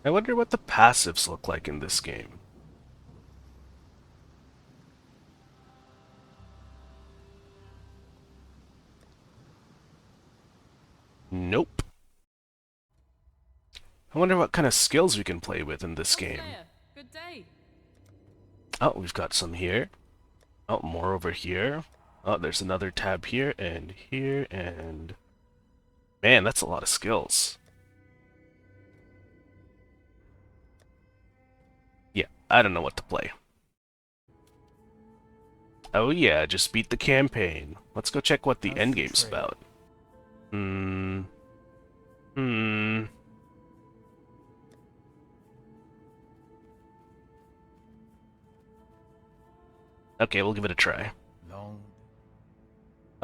I wonder what the passives look like in this game. Nope. I wonder what kind of skills we can play with in this game. Good day. Oh, we've got some here. Oh, more over here. Oh, there's another tab here, and... Man, that's a lot of skills. Yeah, I don't know what to play. Oh yeah, just beat the campaign. Let's go check what the endgame's about. Hmm... Hmm... Okay, we'll give it a try.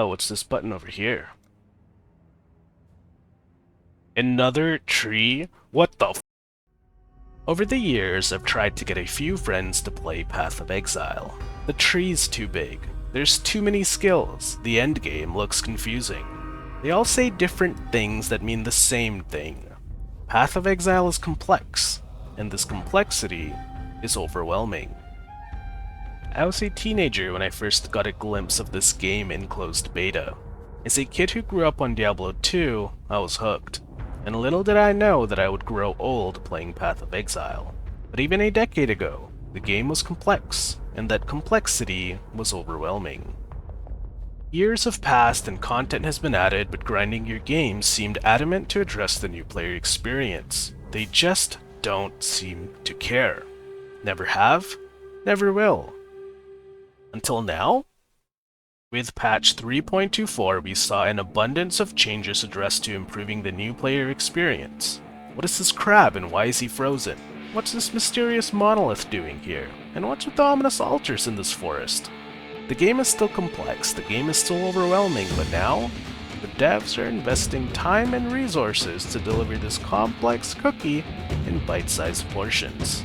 Oh, what's this button over here? Another tree? What the f— Over the years, I've tried to get a few friends to play Path of Exile. The tree's too big. There's too many skills. The endgame looks confusing. They all say different things that mean the same thing. Path of Exile is complex, and this complexity is overwhelming. I was a teenager when I first got a glimpse of this game in closed beta. As a kid who grew up on Diablo 2, I was hooked. And little did I know that I would grow old playing Path of Exile. But even a decade ago, the game was complex, and that complexity was overwhelming. Years have passed and content has been added, but grinding your game seemed adamant to address the new player experience. They just don't seem to care. Never have, never will. Until now? With patch 3.24, we saw an abundance of changes addressed to improving the new player experience. What is this crab and why is he frozen? What's this mysterious monolith doing here? And what's with the ominous altars in this forest? The game is still complex, the game is still overwhelming, but now, the devs are investing time and resources to deliver this complex cookie in bite-sized portions.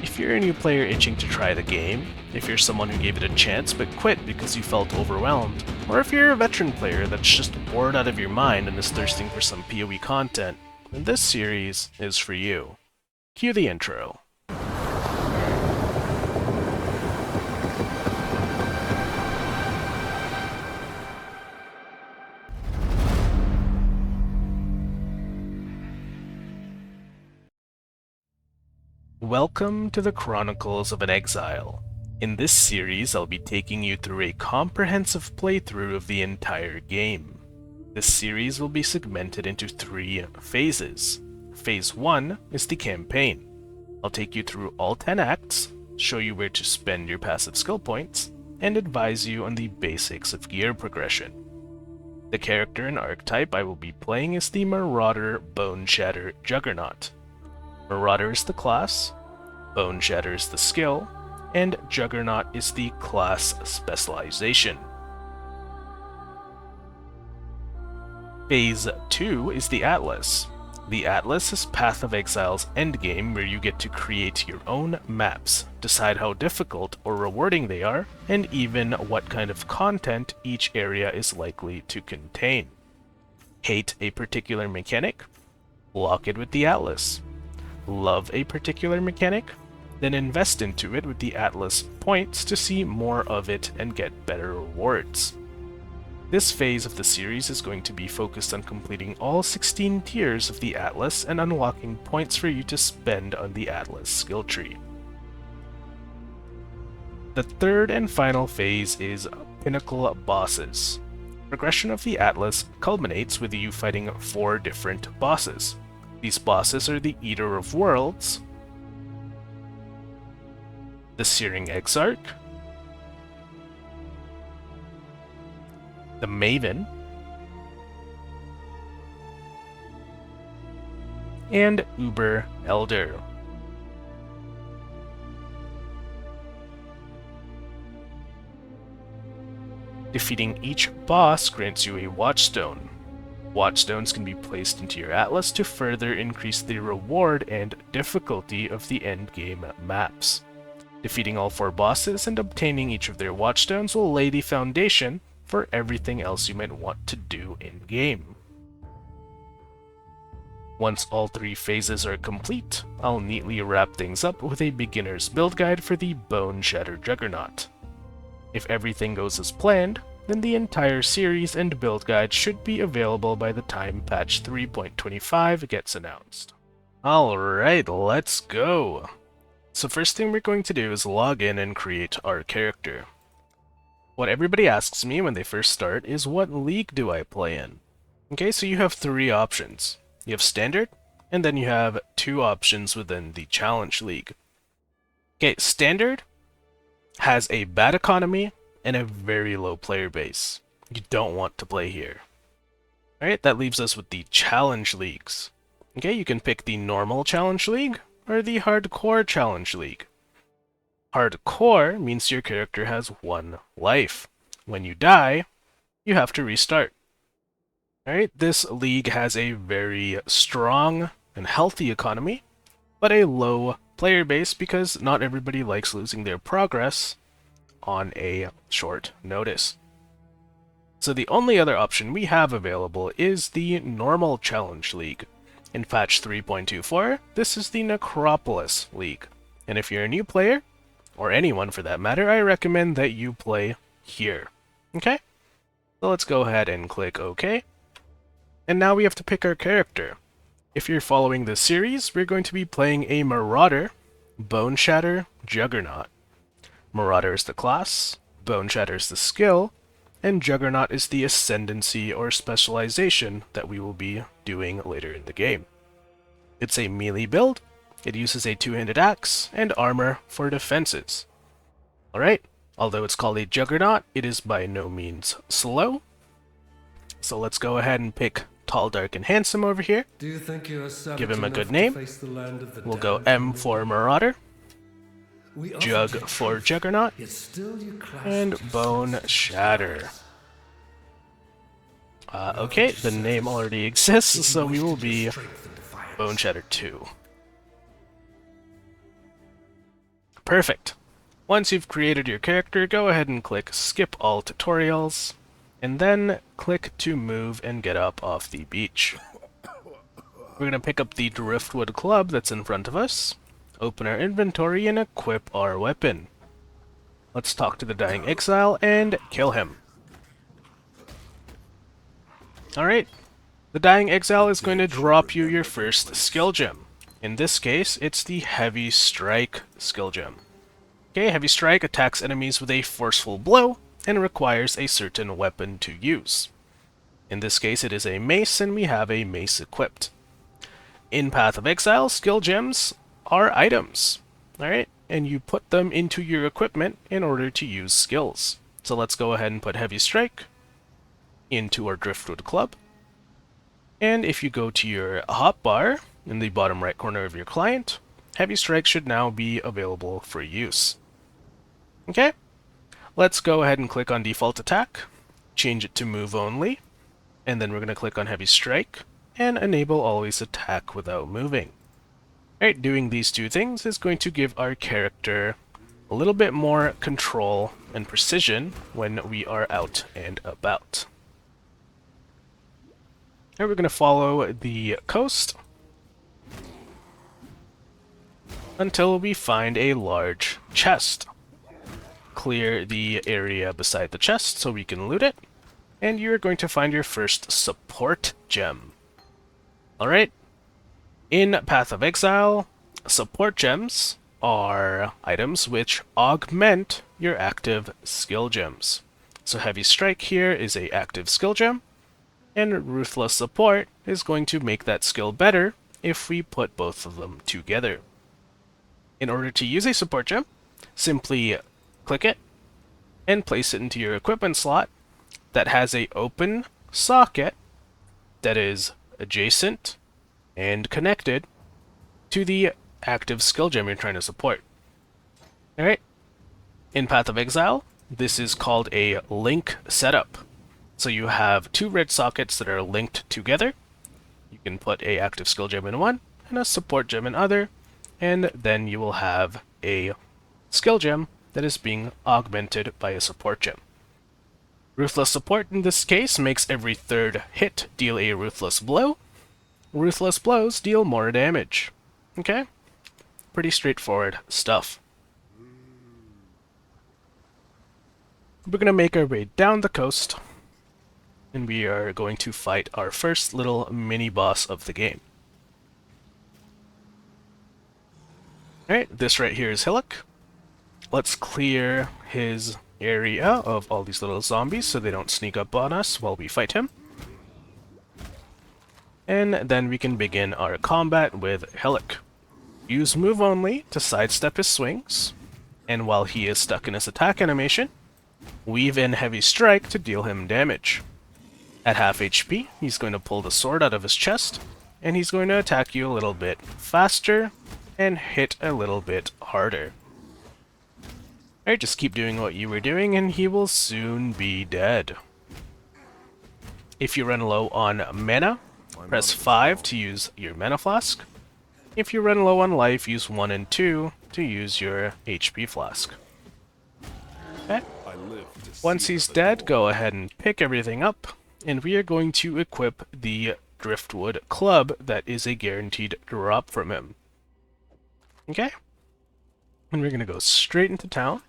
If you're a new player itching to try the game, if you're someone who gave it a chance but quit because you felt overwhelmed, or if you're a veteran player that's just bored out of your mind and is thirsting for some PoE content, then this series is for you. Cue the intro. Welcome to the Chronicles of an Exile. In this series, I'll be taking you through a comprehensive playthrough of the entire game. This series will be segmented into 3 phases. Phase 1 is the campaign. I'll take you through all 10 acts, show you where to spend your passive skill points, and advise you on the basics of gear progression. The character and archetype I will be playing is the Marauder Boneshatter Juggernaut. Marauder is the class, Boneshatter is the skill, and Juggernaut is the class specialization. Phase 2 is the Atlas. The Atlas is Path of Exile's endgame where you get to create your own maps, decide how difficult or rewarding they are, and even what kind of content each area is likely to contain. Hate a particular mechanic? Lock it with the Atlas. Love a particular mechanic? Then invest into it with the Atlas points to see more of it and get better rewards. This phase of the series is going to be focused on completing all 16 tiers of the Atlas and unlocking points for you to spend on the Atlas skill tree. The third and final phase is Pinnacle Bosses. Progression of the Atlas culminates with you fighting 4 different bosses. These bosses are the Eater of Worlds, the Searing Exarch, the Maven, and Uber Elder. Defeating each boss grants you a Watchstone. Watchstones can be placed into your Atlas to further increase the reward and difficulty of the endgame maps. Defeating all 4 bosses and obtaining each of their Watchstones will lay the foundation for everything else you might want to do in-game. Once all 3 phases are complete, I'll neatly wrap things up with a beginner's build guide for the Boneshatter Juggernaut. If everything goes as planned, then the entire series and build guide should be available by the time patch 3.25 gets announced. Alright, let's go! So first thing we're going to do is log in and create our character. What everybody asks me when they first start is what league do I play in? Okay, so you have 3 options. You have Standard, and then you have 2 options within the Challenge League. Okay, Standard has a bad economy and a very low player base. You don't want to play here. Alright, that leaves us with the Challenge Leagues. Okay, you can pick the normal Challenge League or the Hardcore Challenge League. Hardcore means your character has 1 life. When you die, you have to restart. Alright, this league has a very strong and healthy economy, but a low player base because not everybody likes losing their progress on a short notice. So the only other option we have available is the normal Challenge League. In patch 3.24, this is the Necropolis League. And if you're a new player, or anyone for that matter, I recommend that you play here. Okay? So let's go ahead and click OK. And now we have to pick our character. If you're following this series, we're going to be playing a Marauder Boneshatter Juggernaut. Marauder is the class, Boneshatter is the skill, and Juggernaut is the ascendancy or specialization that we will be doing later in the game. It's a melee build, it uses a 2-handed axe, and armor for defenses. Alright, although it's called a Juggernaut, it is by no means slow. So let's go ahead and pick Tall, Dark, and Handsome over here. Give him a good name. We'll go M for Marauder, Jug for Juggernaut, and Boneshatter. Okay, the name already exists, so we will be Boneshatter 2. Perfect. Once you've created your character, go ahead and click Skip All Tutorials, and then click to move and get up off the beach. We're going to pick up the Driftwood Club that's in front of us, open our inventory, and equip our weapon. Let's talk to the Dying Exile and kill him. Alright, the Dying Exile is going to drop you your first skill gem. In this case, it's the Heavy Strike skill gem. Okay, Heavy Strike attacks enemies with a forceful blow and requires a certain weapon to use. In this case, it is a mace, and we have a mace equipped. In Path of Exile, skill gems are items, alright? And you put them into your equipment in order to use skills. So let's go ahead and put Heavy Strike into our Driftwood Club. And if you go to your hotbar in the bottom right corner of your client, Heavy Strike should now be available for use. Okay? Let's go ahead and click on Default Attack, change it to Move Only, and then we're going to click on Heavy Strike, and enable Always Attack Without Moving. Alright, doing these 2 things is going to give our character a little bit more control and precision when we are out and about. Alright, we're going to follow the coast until we find a large chest. Clear the area beside the chest so we can loot it, and you're going to find your first support gem. Alright, in Path of Exile, support gems are items which augment your active skill gems. So Heavy Strike here is a active skill gem, and Ruthless Support is going to make that skill better if we put both of them together. In order to use a support gem, simply click it and place it into your equipment slot that has a open socket that is adjacent and connected to the active skill gem you're trying to support. Alright, in Path of Exile, this is called a link setup. So you have 2 red sockets that are linked together. You can put a active skill gem in one and a support gem in other, and then you will have a skill gem that is being augmented by a support gem. Ruthless Support in this case makes every 3rd hit deal a ruthless blow, Ruthless blows deal more damage. Okay? Pretty straightforward stuff. We're going to make our way down the coast, and we are going to fight our first little mini-boss of the game. Alright, this right here is Hillock. Let's clear his area of all these little zombies so they don't sneak up on us while we fight him. And then we can begin our combat with Hillock. Use move only to sidestep his swings, and while he is stuck in his attack animation, weave in heavy strike to deal him damage. At half HP, he's going to pull the sword out of his chest, and he's going to attack you a little bit faster and hit a little bit harder. Alright, just keep doing what you were doing and he will soon be dead. If you run low on mana, press 5 to use your mana flask. If you run low on life, use 1 and 2 to use your HP flask. Okay. Once he's dead, go ahead and pick everything up, and we are going to equip the Driftwood Club that is a guaranteed drop from him. Okay? And we're going to go straight into town.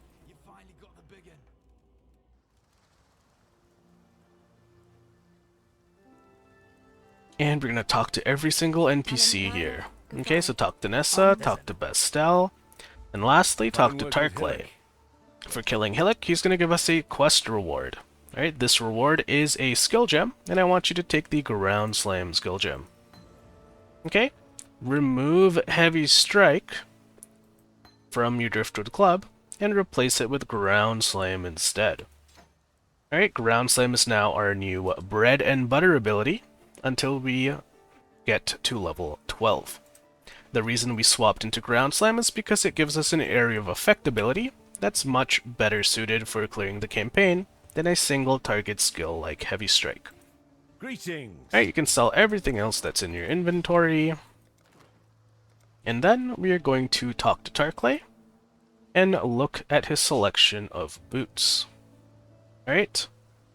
And we're going to talk to every single NPC here. Okay, so talk to Nessa, talk to Bestel, and lastly, talk to Tarkley. For killing Hillock, he's going to give us a quest reward. Alright, this reward is a skill gem, and I want you to take the Ground Slam skill gem. Okay, remove Heavy Strike from your Driftwood Club, and replace it with Ground Slam instead. Alright, Ground Slam is now our new bread and butter ability, until we get to level 12. The reason we swapped into Ground Slam is because it gives us an area of effect ability that's much better suited for clearing the campaign than a single target skill like Heavy Strike. Greetings. Alright, you can sell everything else that's in your inventory. And then we are going to talk to Tarkley and look at his selection of boots. Alright,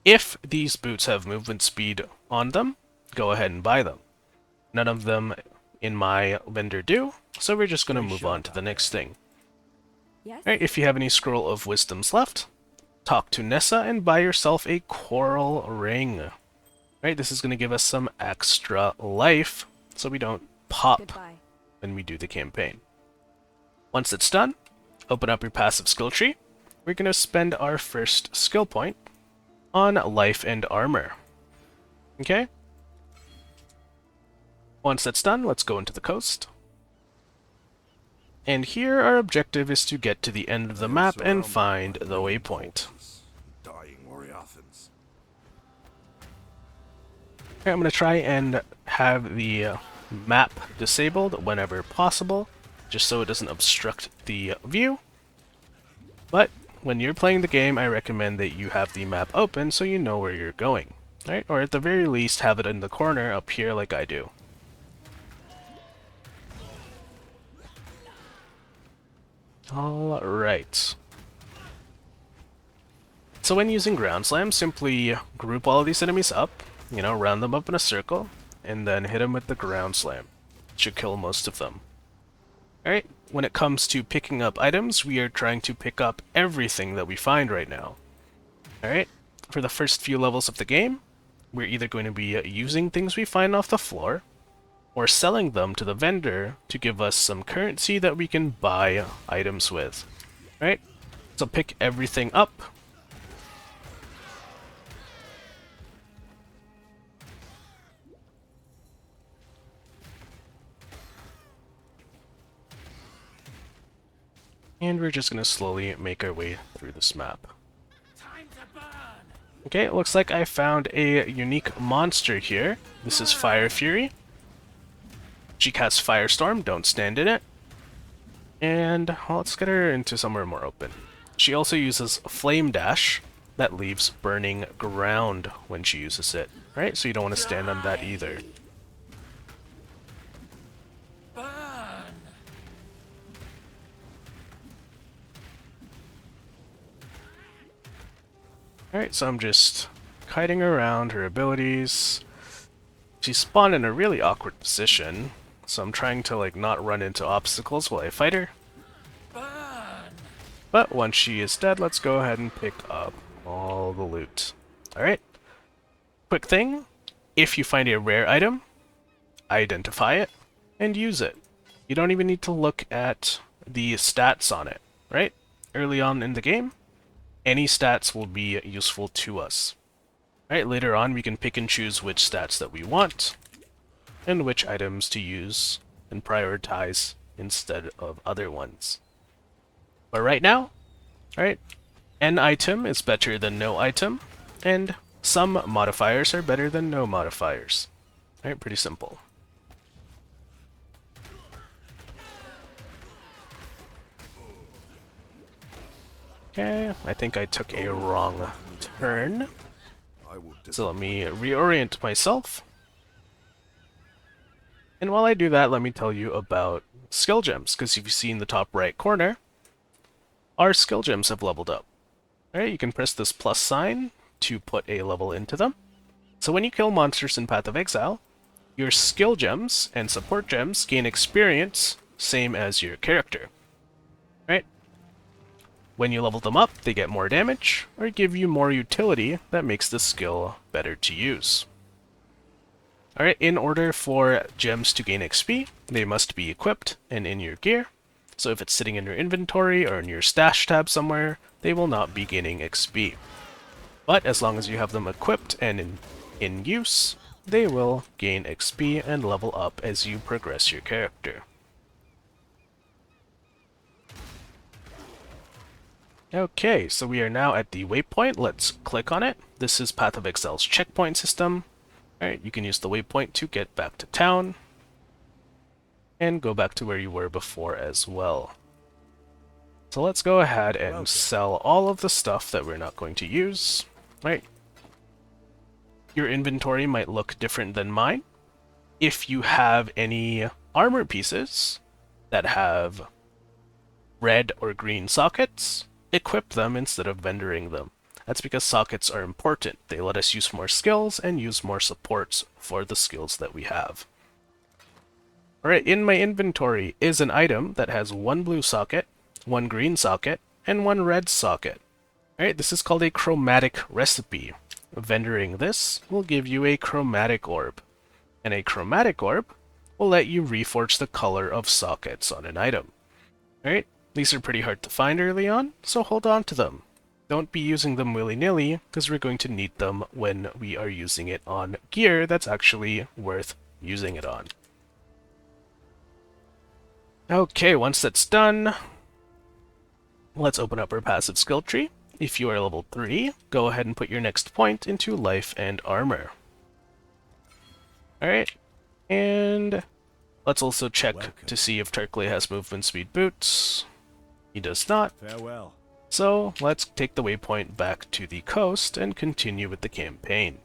if these boots have movement speed on them, go ahead and buy them. None of them in my vendor do, so we're just going to move on to the next thing. Yes? Alright, if you have any Scroll of Wisdoms left, talk to Nessa and buy yourself a Coral Ring. Alright, this is going to give us some extra life, so we don't pop Goodbye. when we do the campaign. Once it's done, open up your passive skill tree. We're going to spend our first skill point on life and armor. Okay? Once that's done, let's go into the coast. And here our objective is to get to the end of the map and find the waypoint. Dying Moriathans. Okay, I'm going to try and have the map disabled whenever possible, just so it doesn't obstruct the view. But when you're playing the game, I recommend that you have the map open so you know where you're going. Right? Or at the very least, have it in the corner up here like I do. Alright. So when using Ground Slam, simply group all of these enemies up, round them up in a circle, and then hit them with the Ground Slam. It should kill most of them. Alright, when it comes to picking up items, we are trying to pick up everything that we find right now. Alright, for the first few levels of the game, we're either going to be using things we find off the floor, or selling them to the vendor to give us some currency that we can buy items with. Right? So pick everything up. And we're just going to slowly make our way through this map. Okay, it looks like I found a unique monster here. This is Fire Fury. She casts Firestorm, don't stand in it. And well, let's get her into somewhere more open. She also uses Flame Dash that leaves burning ground when she uses it. Right? So you don't want to stand on that either. Alright, so I'm just kiting around her abilities. She spawned in a really awkward position, so I'm trying to like not run into obstacles while I fight her. But once she is dead, let's go ahead and pick up all the loot. Alright. Quick thing, if you find a rare item, identify it and use it. You don't even need to look at the stats on it, right? Early on in the game, any stats will be useful to us. Right, later on we can pick and choose which stats that we want and which items to use and prioritize instead of other ones. But right now, right, an item is better than no item, and some modifiers are better than no modifiers. Right, pretty simple. Okay, I think I took a wrong turn. So let me reorient myself. And while I do that, let me tell you about skill gems, because if you see in the top right corner, our skill gems have leveled up. Alright, you can press this plus sign to put a level into them. So when you kill monsters in Path of Exile, your skill gems and support gems gain experience, same as your character. Right? When you level them up, they get more damage, or give you more utility that makes the skill better to use. Alright, in order for gems to gain XP, they must be equipped and in your gear. So if it's sitting in your inventory or in your stash tab somewhere, they will not be gaining XP. But as long as you have them equipped and in use, they will gain XP and level up as you progress your character. Okay, so we are now at the waypoint. Let's click on it. This is Path of Exile's checkpoint system. Alright, you can use the waypoint to get back to town. And go back to where you were before as well. So let's go ahead and sell all of the stuff that we're not going to use. Right. Your inventory might look different than mine. If you have any armor pieces that have red or green sockets, equip them instead of vendoring them. That's because sockets are important. They let us use more skills and use more supports for the skills that we have. Alright, in my inventory is an item that has one blue socket, one green socket, and one red socket. Alright, this is called a chromatic recipe. Vendoring this will give you a chromatic orb. And a chromatic orb will let you reforge the color of sockets on an item. Alright, these are pretty hard to find early on, so hold on to them. Don't be using them willy-nilly, because we're going to need them when we are using it on gear that's actually worth using it on. Okay, once that's done, let's open up our passive skill tree. If you are level 3, go ahead and put your next point into life and armor. Alright, and let's also check to see if Turkley has movement speed boots. He does not. Farewell. So let's take the waypoint back to the coast and continue with the campaign.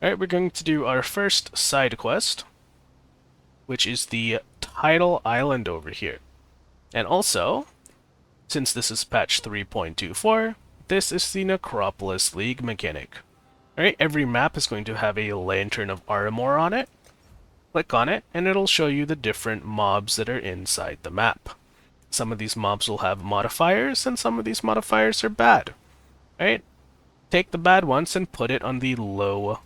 Alright, we're going to do our first side quest, which is the Tidal Island over here. And also, since this is patch 3.24, this is the Necropolis League mechanic. Alright, every map is going to have a Lantern of Armor on it. Click on it, and it'll show you the different mobs that are inside the map. Some of these mobs will have modifiers, and some of these modifiers are bad. Right? Take the bad ones and put it on the low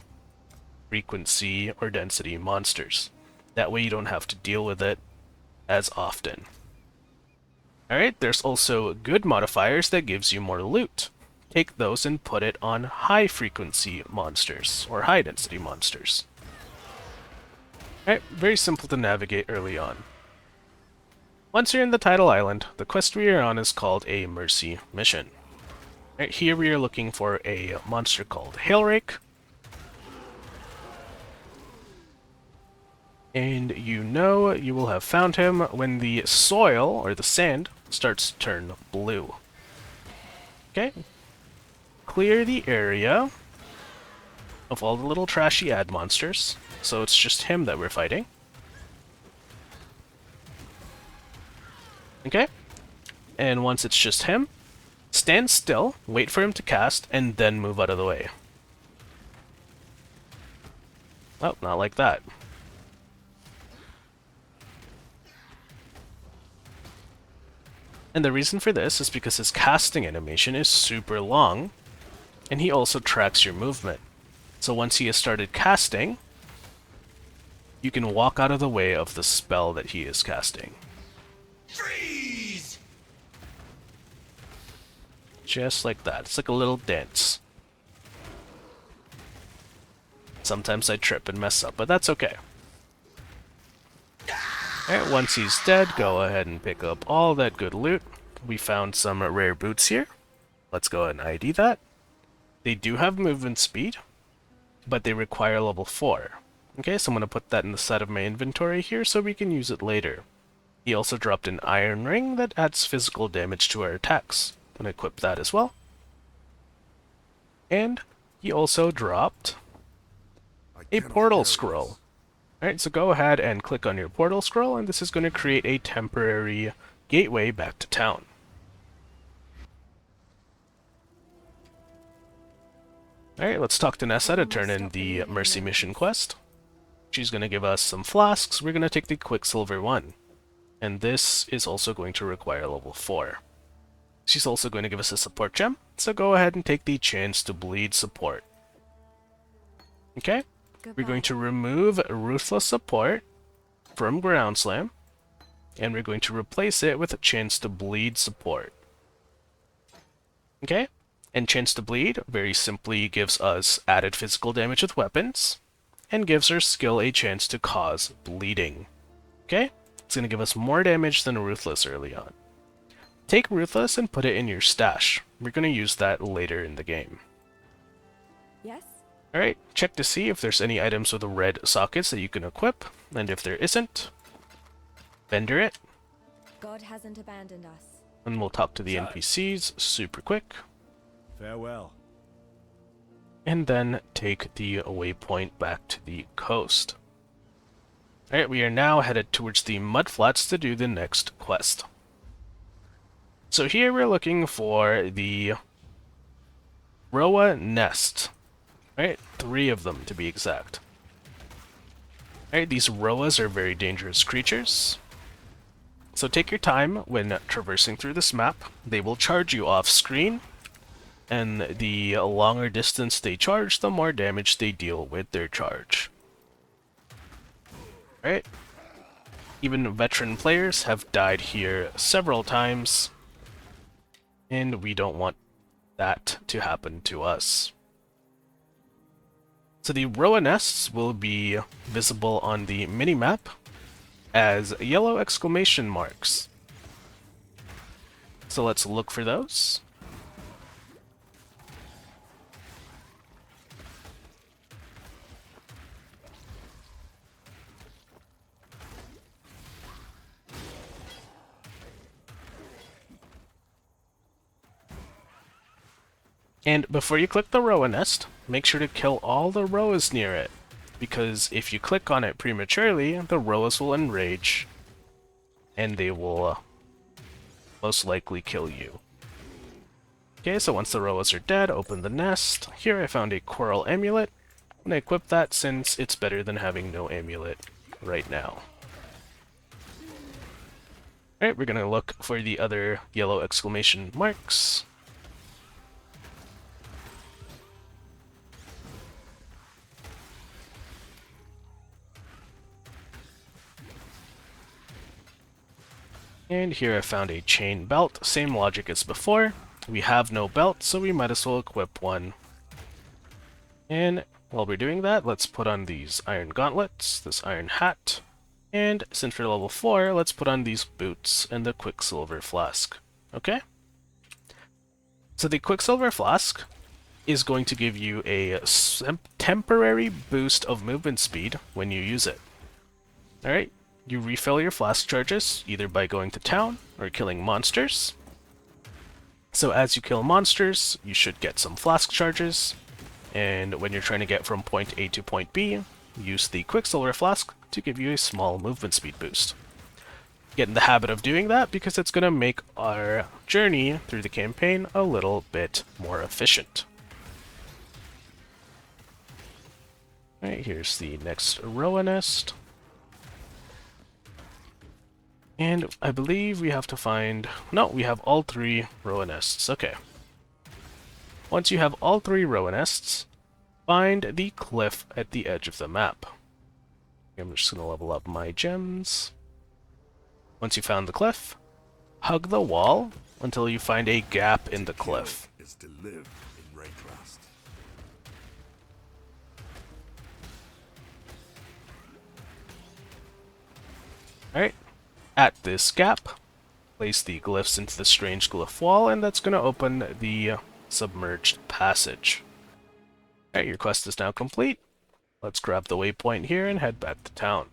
frequency or density monsters. That way you don't have to deal with it as often. Alright, there's also good modifiers that gives you more loot. Take those and put it on high frequency monsters, or high density monsters. Alright, very simple to navigate early on. Once you're in the Tidal Island, the quest we are on is called a Mercy Mission. Right, here we are looking for a monster called Hailrake. And you know you will have found him when the soil, or the sand, starts to turn blue. Okay. Clear the area of all the little trashy ad monsters, so it's just him that we're fighting. Okay, and once it's just him, stand still, wait for him to cast, and then move out of the way. Oh, not like that. And the reason for this is because his casting animation is super long, and he also tracks your movement. So once he has started casting, you can walk out of the way of the spell that he is casting. Freeze! Just like that. It's like a little dance. Sometimes I trip and mess up, but that's okay. Alright, once he's dead, go ahead and pick up all that good loot. We found some rare boots here. Let's go ahead and ID that. They do have movement speed, but they require level 4. Okay, so I'm going to put that in the side of my inventory here so we can use it later. He also dropped an iron ring that adds physical damage to our attacks. I'm going to equip that as well. And he also dropped a portal scroll. Alright, so go ahead and click on your portal scroll, and this is going to create a temporary gateway back to town. Alright, let's talk to Nessa to turn in the Mercy Mission quest. She's going to give us some flasks. We're going to take the Quicksilver one. And this is also going to require level 4. She's also going to give us a support gem, so go ahead and take the Chance to Bleed support. Okay? We're going to remove Ruthless Support from Ground Slam, and we're going to replace it with a Chance to Bleed support. Okay? And Chance to Bleed very simply gives us added physical damage with weapons, and gives our skill a chance to cause bleeding. Okay? It's going to give us more damage than Ruthless early on. Take Ruthless and put it in your stash. We're going to use that later in the game. Yes? Alright, check to see if there's any items with red sockets that you can equip, and if there isn't, vendor it. God hasn't abandoned us. And we'll talk to the NPCs super quick. Farewell. And then take the waypoint back to the coast. Alright, we are now headed towards the Mudflats to do the next quest. So here we're looking for the Roa Nest. Alright, 3 of them to be exact. Alright, these Roas are very dangerous creatures. So take your time when traversing through this map. They will charge you off screen, and the longer distance they charge, the more damage they deal with their charge. Alright. Even veteran players have died here several times, and we don't want that to happen to us. So the Roa nests will be visible on the minimap as yellow exclamation marks. So let's look for those. And before you click the Roa nest, make sure to kill all the Roas near it, because if you click on it prematurely, the Roas will enrage, and they will most likely kill you. Okay, so once the Roas are dead, open the nest. Here I found a Coral Amulet, and I equip that since it's better than having no amulet right now. Alright, we're gonna look for the other yellow exclamation marks. And here I found a chain belt, same logic as before. We have no belt, so we might as well equip one. And while we're doing that, let's put on these iron gauntlets, this iron hat, and since we're level 4, let's put on these boots and the Quicksilver Flask. Okay? So the Quicksilver Flask is going to give you a temporary boost of movement speed when you use it. Alright? You refill your flask charges, either by going to town or killing monsters. So as you kill monsters, you should get some flask charges, and when you're trying to get from point A to point B, use the Quicksilver Flask to give you a small movement speed boost. Get in the habit of doing that because it's going to make our journey through the campaign a little bit more efficient. Alright, here's the next Roa nest. And I believe we have to find... No, we have all 3 Roa nests. Okay. Once you have all 3 Roa nests, find the cliff at the edge of the map. I'm just going to level up my gems. Once you found the cliff, hug the wall until you find a gap in the cliff. Is to live in Raycrest. Alright. At this gap, place the glyphs into the strange glyph wall, and that's going to open the submerged passage. Alright, your quest is now complete. Let's grab the waypoint here and head back to town.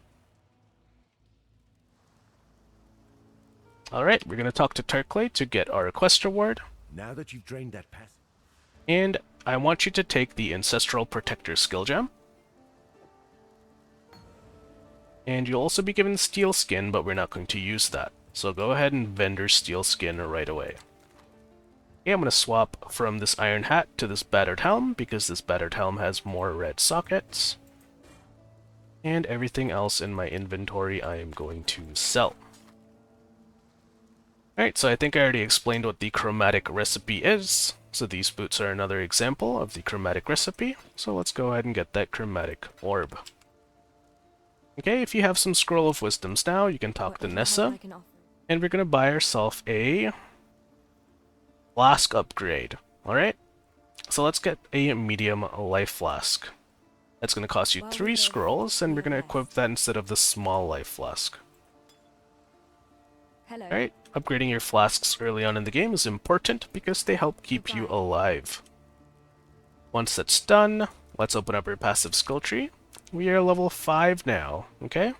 Alright, we're going to talk to Turkley to get our quest reward. Now that you've drained that passage. And I want you to take the Ancestral Protector skill gem. And you'll also be given Steel Skin, but we're not going to use that. So go ahead and vendor Steel Skin right away. Okay, I'm going to swap from this Iron Hat to this Battered Helm, because this Battered Helm has more red sockets. And everything else in my inventory I am going to sell. Alright, so I think I already explained what the chromatic recipe is. So these boots are another example of the chromatic recipe. So let's go ahead and get that chromatic orb. Okay, if you have some Scroll of Wisdoms now, you can talk to Nessa. And we're going to buy ourselves a flask upgrade. Alright? So let's get a medium life flask. That's going to cost you 3 scrolls, and we're going to equip that instead of the small life flask. Hello. Alright, upgrading your flasks early on in the game is important because they help keep you alive. Once that's done, let's open up our passive skill tree. We are level 5 now, okay?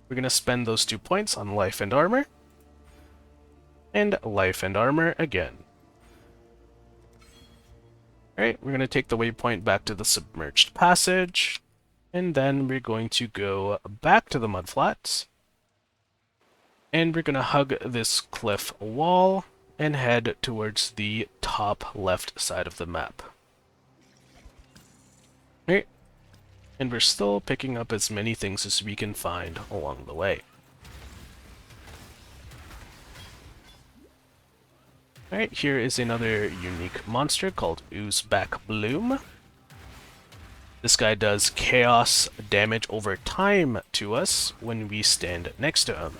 We're going to spend those 2 points on life and armor. And life and armor again. Alright, we're going to take the waypoint back to the submerged passage. And then we're going to go back to the mudflats. And we're going to hug this cliff wall and head towards the top left side of the map. Alright. And we're still picking up as many things as we can find along the way. Alright, here is another unique monster called Oozeback Bloom. This guy does chaos damage over time to us when we stand next to him.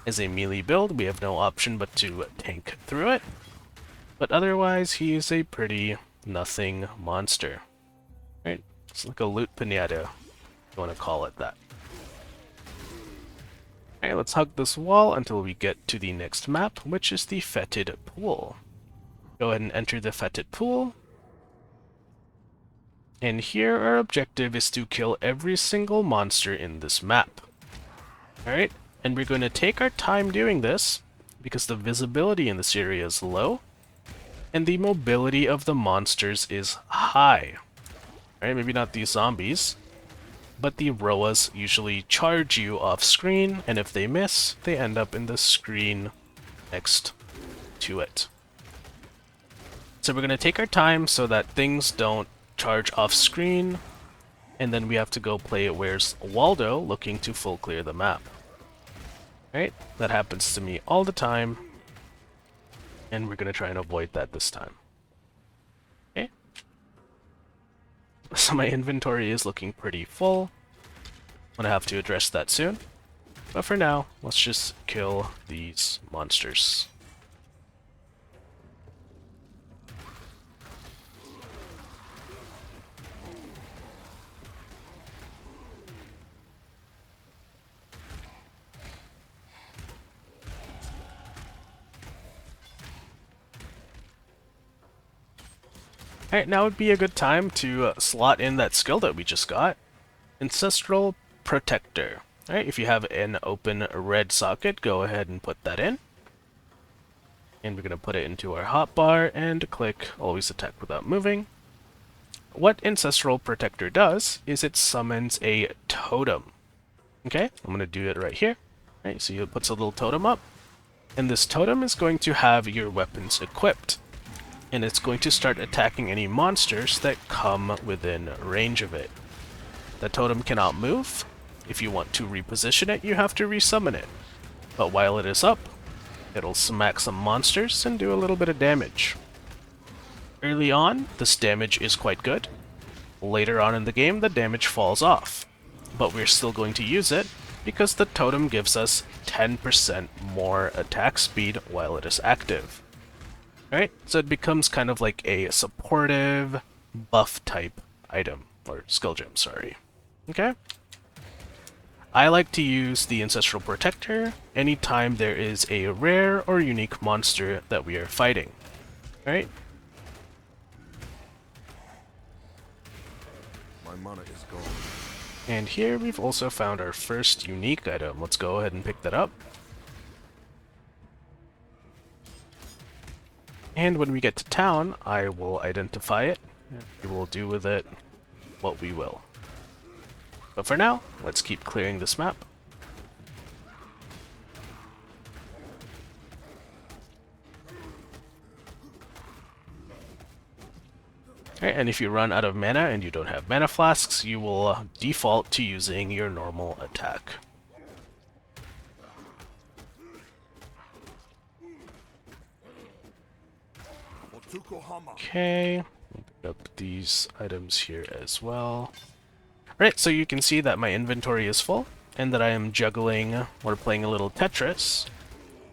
As a melee build, we have no option but to tank through it. But otherwise, he is a pretty nothing monster. Right? It's like a loot pinata, if you want to call it that. Alright, let's hug this wall until we get to the next map, which is the Fetid Pool. Go ahead and enter the Fetid Pool. And here our objective is to kill every single monster in this map. Alright? And we're going to take our time doing this, because the visibility in this area is low, and the mobility of the monsters is high. Right? Maybe not these zombies, but the Roas usually charge you off screen, and if they miss, they end up in the screen next to it. So we're going to take our time so that things don't charge off screen, and then we have to go play Where's Waldo, looking to full clear the map. Right? That happens to me all the time. And we're going to try and avoid that this time. Okay? So my inventory is looking pretty full. I'm going to have to address that soon. But for now, let's just kill these monsters. Alright, now would be a good time to slot in that skill that we just got. Ancestral Protector. Alright, if you have an open red socket, go ahead and put that in. And we're going to put it into our hotbar and click Always Attack Without Moving. What Ancestral Protector does is it summons a totem. Okay, I'm going to do it right here. Alright, so it puts a little totem up. And this totem is going to have your weapons equipped. And it's going to start attacking any monsters that come within range of it. The totem cannot move. If you want to reposition it, you have to resummon it. But while it is up, it'll smack some monsters and do a little bit of damage. Early on, this damage is quite good. Later on in the game, the damage falls off. But we're still going to use it because the totem gives us 10% more attack speed while it is active. Alright, so it becomes kind of like a supportive buff type item, or skill gem, sorry. Okay? I like to use the Ancestral Protector anytime there is a rare or unique monster that we are fighting. Alright? My mana is gone. And here we've also found our first unique item. Let's go ahead and pick that up. And when we get to town, I will identify it, and we will do with it what we will. But for now, let's keep clearing this map. Alright, and if you run out of mana and you don't have mana flasks, you will default to using your normal attack. Okay, pick up these items here as well. Alright, so you can see that my inventory is full, and that I am juggling, or playing a little Tetris,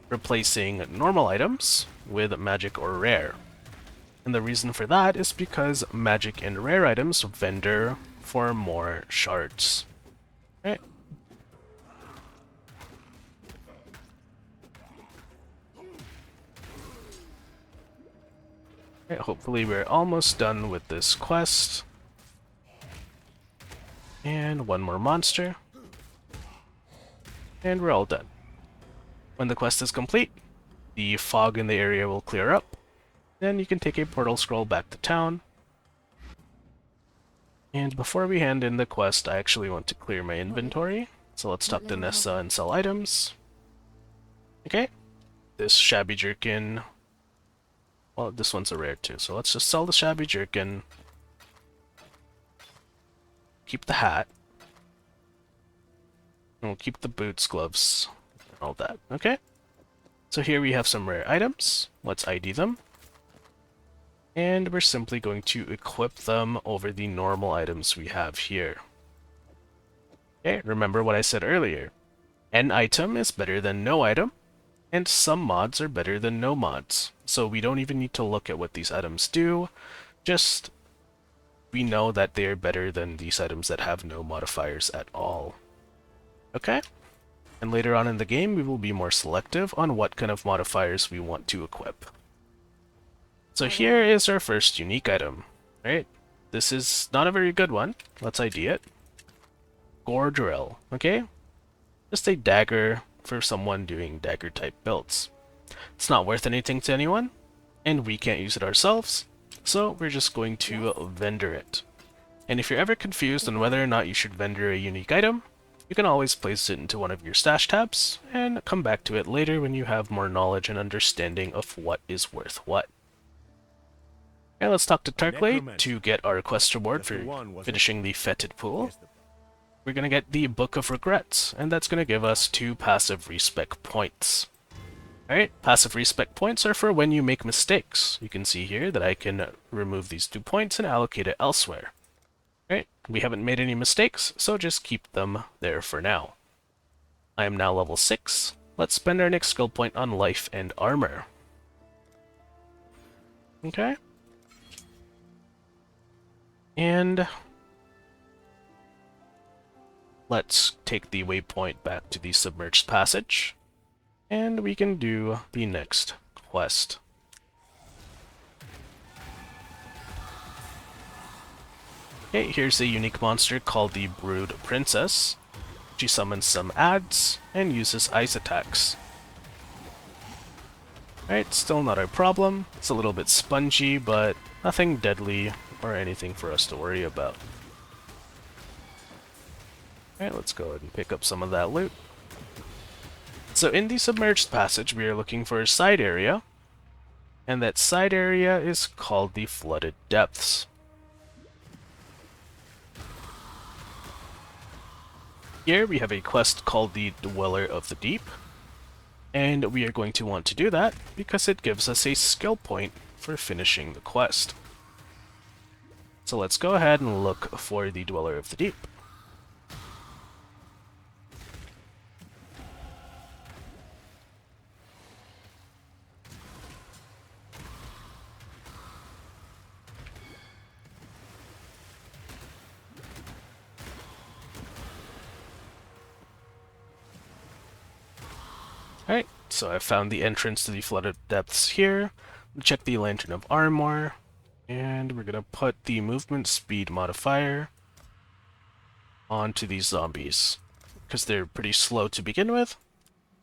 replacing normal items with magic or rare. And the reason for that is because magic and rare items vendor for more shards. Alright. Alright, hopefully we're almost done with this quest. And one more monster. And we're all done. When the quest is complete, the fog in the area will clear up. Then you can take a portal scroll back to town. And before we hand in the quest, I actually want to clear my inventory. So let's talk to Nessa and sell items. Okay. This shabby jerkin. Well, this one's a rare too, so let's just sell the shabby jerkin. Keep the hat. And we'll keep the boots, gloves, and all that. Okay? So here we have some rare items. Let's ID them. And we're simply going to equip them over the normal items we have here. Okay, remember what I said earlier. An item is better than no item, and some mods are better than no mods. So we don't even need to look at what these items do, just we know that they are better than these items that have no modifiers at all. Okay? And later on in the game, we will be more selective on what kind of modifiers we want to equip. So here is our first unique item. Right? This is not a very good one. Let's ID it. Gore Drill. Okay? Just a dagger for someone doing dagger type builds. It's not worth anything to anyone, and we can't use it ourselves, so we're just going to vendor it. And if you're ever confused on whether or not you should vendor a unique item, you can always place it into one of your stash tabs, and come back to it later when you have more knowledge and understanding of what is worth what. And let's talk to Tarkley to get our quest reward for finishing the Fetid Pool. We're going to get the Book of Regrets, and that's going to give us 2 passive respec points. Alright, passive respec points are for when you make mistakes. You can see here that I can remove these 2 points and allocate it elsewhere. Alright, we haven't made any mistakes, so just keep them there for now. I am now level 6. Let's spend our next skill point on life and armor. Okay. And let's take the waypoint back to the submerged passage, and we can do the next quest. Okay, here's a unique monster called the Brood Princess. She summons some adds and uses ice attacks. Alright, still not a problem. It's a little bit spongy, but nothing deadly or anything for us to worry about. Alright, let's go ahead and pick up some of that loot. So in the submerged passage, we are looking for a side area, and that side area is called the Flooded Depths. Here we have a quest called the Dweller of the Deep, and we are going to want to do that because it gives us a skill point for finishing the quest. So let's go ahead and look for the Dweller of the Deep. Alright, so I found the entrance to the Flooded Depths here. Check the Lantern of Armor, and we're gonna put the movement speed modifier onto these zombies, because they're pretty slow to begin with,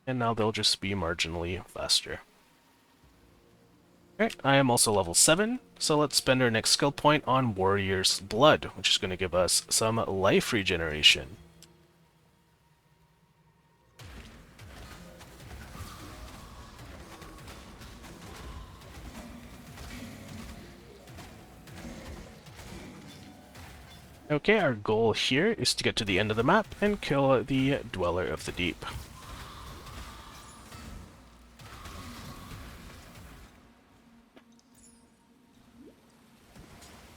and now they'll just be marginally faster. Alright, I am also level 7, so let's spend our next skill point on Warrior's Blood, which is going to give us some life regeneration. Okay, our goal here is to get to the end of the map and kill the Dweller of the Deep.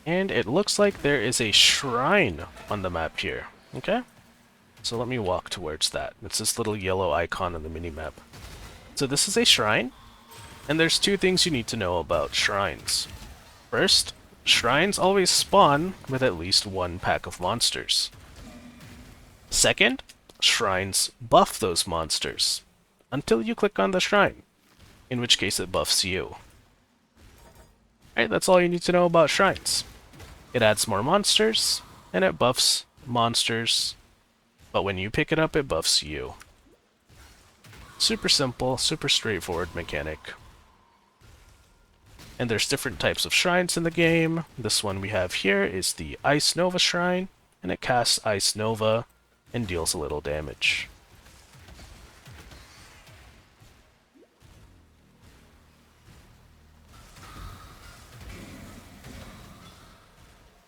And it looks like there is a shrine on the map here, okay? So let me walk towards that. It's this little yellow icon on the minimap. So this is a shrine, and there's two things you need to know about shrines. First, shrines always spawn with at least one pack of monsters. Second, shrines buff those monsters until you click on the shrine, in which case it buffs you. Alright, that's all you need to know about shrines. It adds more monsters, and it buffs monsters, but when you pick it up, it buffs you. Super simple, super straightforward mechanic. And there's different types of shrines in the game. This one we have here is the Ice Nova Shrine, and it casts Ice Nova and deals a little damage.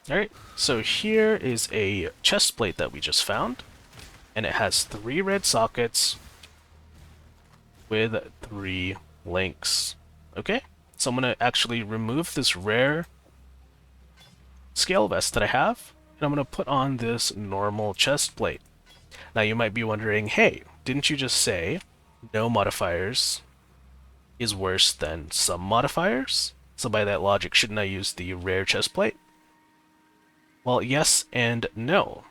Alright, so here is a chest plate that we just found, and it has 3 red sockets with 3 links. Okay? So I'm going to actually remove this rare scale vest that I have, and I'm going to put on this normal chest plate. Now you might be wondering, hey, didn't you just say no modifiers is worse than some modifiers? So by that logic, shouldn't I use the rare chest plate? Well, yes and no.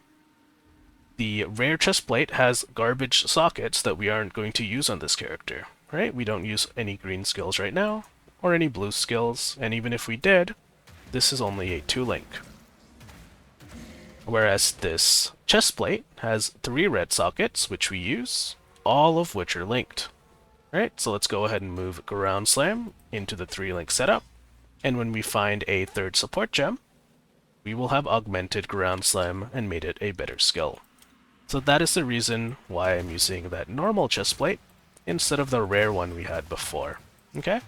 The rare chest plate has garbage sockets that we aren't going to use on this character, right? We don't use any green skills right now, or any blue skills, and even if we did, this is only a 2-link. Whereas this chest plate has 3 red sockets, which we use, all of which are linked. Alright, so let's go ahead and move Ground Slam into the 3-link setup, and when we find a 3rd support gem, we will have augmented Ground Slam and made it a better skill. So that is the reason why I'm using that normal chest plate instead of the rare one we had before. Okay?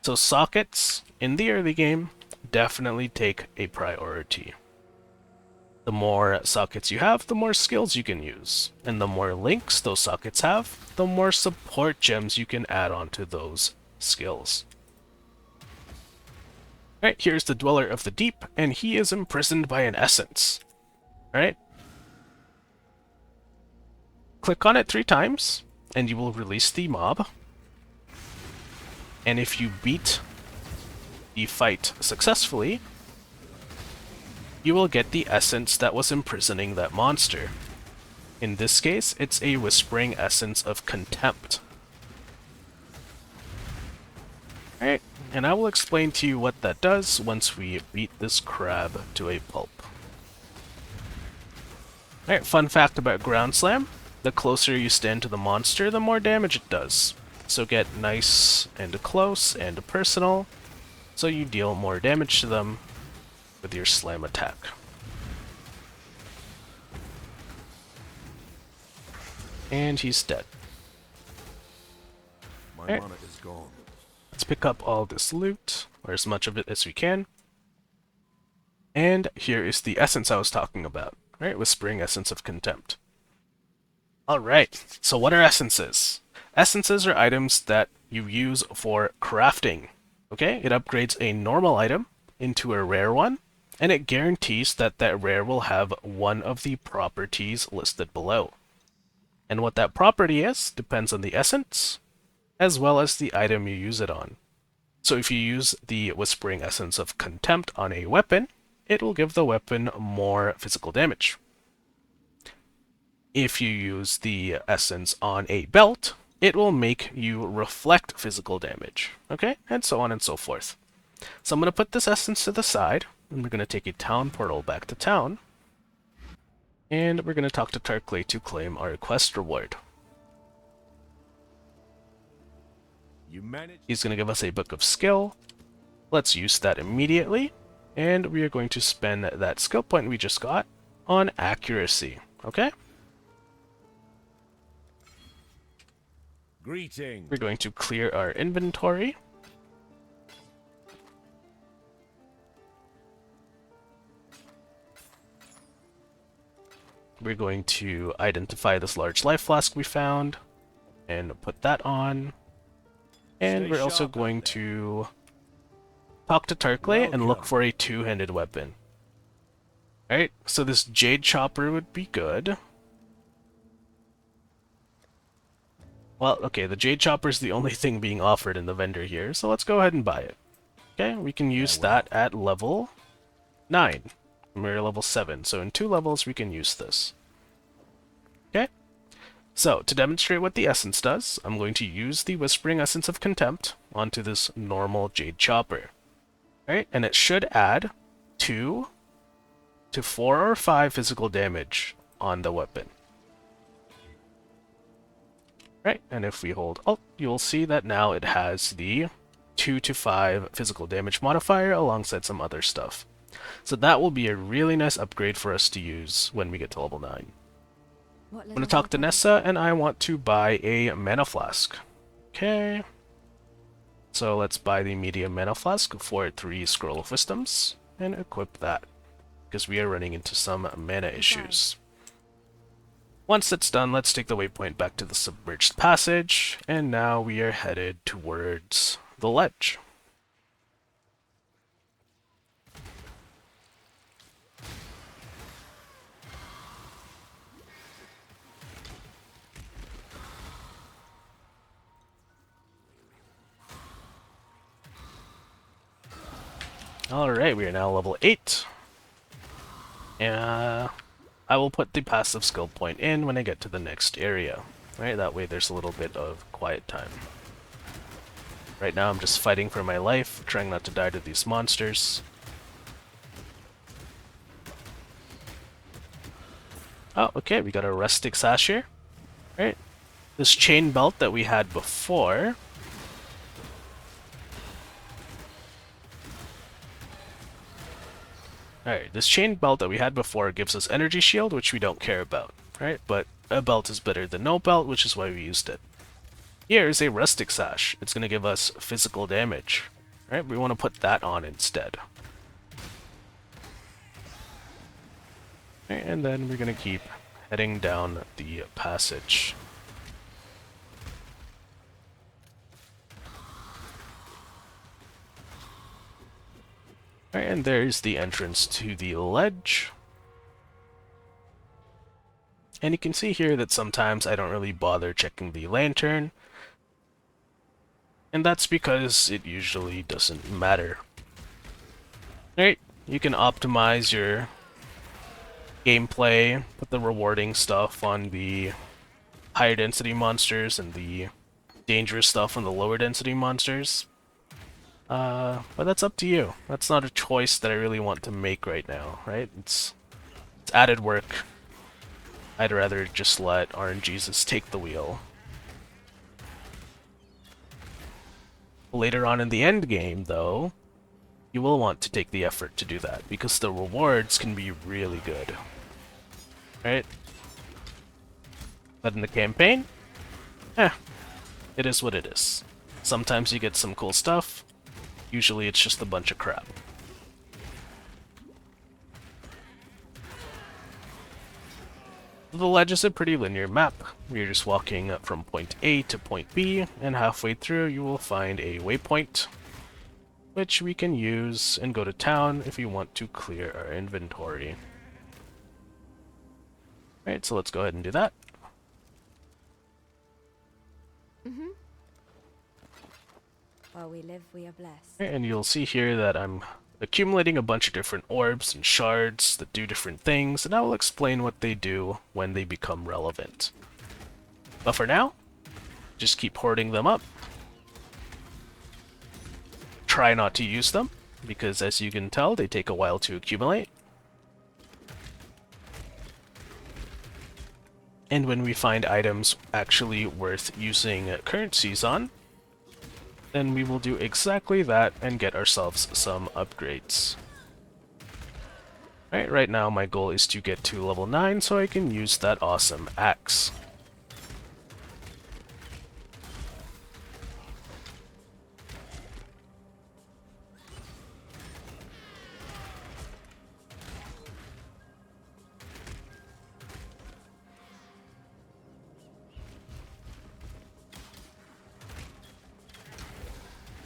So sockets in the early game definitely take a priority. The more sockets you have, the more skills you can use. And the more links those sockets have, the more support gems you can add onto those skills. Alright, here's the Dweller of the Deep, and he is imprisoned by an essence. Alright? Click on it 3 times, and you will release the mob. And if you beat the fight successfully, you will get the essence that was imprisoning that monster. In this case, it's a Whispering Essence of Contempt. Alright, and I will explain to you what that does once we beat this crab to a pulp. Alright, fun fact about Ground Slam. The closer you stand to the monster, the more damage it does. So get nice and close and personal, so you deal more damage to them with your slam attack. And he's dead. My Alright. mana is gone. Let's pick up all this loot, or as much of it as we can. And here is the essence I was talking about, right? Whispering Essence of Contempt. Alright, so what are essences? Essences are items that you use for crafting. Okay, it upgrades a normal item into a rare one, and it guarantees that that rare will have one of the properties listed below. And what that property is depends on the essence, as well as the item you use it on. So if you use the Whispering Essence of Contempt on a weapon, it will give the weapon more physical damage. If you use the essence on a belt, it will make you reflect physical damage, okay? And so on and so forth. So I'm going to put this essence to the side, and we're going to take a town portal back to town, and we're going to talk to Tarkley to claim our quest reward. You managed. He's going to give us a Book of Skill. Let's use that immediately, and we are going to spend that skill point we just got on accuracy, okay? Greeting. We're going to clear our inventory. We're going to identify this large life flask we found and put that on. And we're also going to talk to Tarkley and look for a two-handed weapon. Alright, so this Jade Chopper would be good. Well, okay, the Jade Chopper is the only thing being offered in the vendor here, so let's go ahead and buy it. Okay, we can use that at level 9. We're level 7, so in 2 levels we can use this. Okay, so to demonstrate what the essence does, I'm going to use the Whispering Essence of Contempt onto this normal Jade Chopper. Right, and it should add 2 to 4 or 5 physical damage on the weapon. Right, and if we hold Alt, you'll see that now it has the 2 to 5 physical damage modifier alongside some other stuff. So that will be a really nice upgrade for us to use when we get to level 9. I'm going to talk to Nessa, and I want to buy a Mana Flask. Okay. So let's buy the Medium Mana Flask for 3 Scroll of Wisdoms, and equip that, because we are running into some mana issues. Once that's done, let's take the waypoint back to the Submerged Passage, and now we are headed towards the ledge. Alright, we are now level 8. And I will put the passive skill point in when I get to the next area. Right, that way there's a little bit of quiet time. Right now I'm just fighting for my life, trying not to die to these monsters. Oh, okay, we got a rustic sash here. Right, this chain belt that we had before. Alright, this chain belt that we had before gives us energy shield, which we don't care about, right? But a belt is better than no belt, which is why we used it. Here is a rustic sash. It's going to give us physical damage, right? We want to put that on instead. Okay, and then we're going to keep heading down the passage. Alright, and there's the entrance to the ledge. And you can see here that sometimes I don't really bother checking the lantern. And that's because it usually doesn't matter. Alright, you can optimize your gameplay, put the rewarding stuff on the higher density monsters and the dangerous stuff on the lower density monsters. But that's up to you. That's not a choice that I really want to make right now, right? It's added work. I'd rather just let RNGesus take the wheel. Later on in the end game, though, you will want to take the effort to do that, because the rewards can be really good. Right? But in the campaign, it is what it is. Sometimes you get some cool stuff. Usually it's just a bunch of crap. The ledge is a pretty linear map. You're just walking from point A to point B, and halfway through you will find a waypoint, which we can use and go to town if you want to clear our inventory. Alright, so let's go ahead and do that. While we live, we are blessed. And you'll see here that I'm accumulating a bunch of different orbs and shards that do different things, and I will explain what they do when they become relevant. But for now, just keep hoarding them up. Try not to use them, because as you can tell, they take a while to accumulate. And when we find items actually worth using currencies on, then we will do exactly that and get ourselves some upgrades. Alright, right now my goal is to get to level 9 so I can use that awesome axe.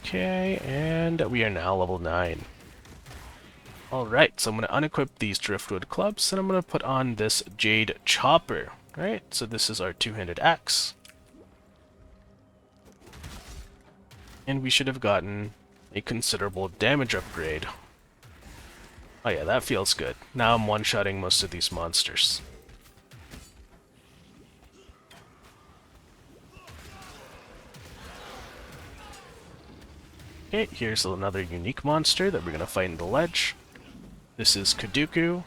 Okay, and we are now level 9. Alright, so I'm going to unequip these driftwood clubs, and I'm going to put on this jade chopper. Alright, so this is our two-handed axe. And we should have gotten a considerable damage upgrade. Oh yeah, that feels good. Now I'm one-shotting most of these monsters. Okay, here's another unique monster that we're going to fight in the ledge. This is Kaduku.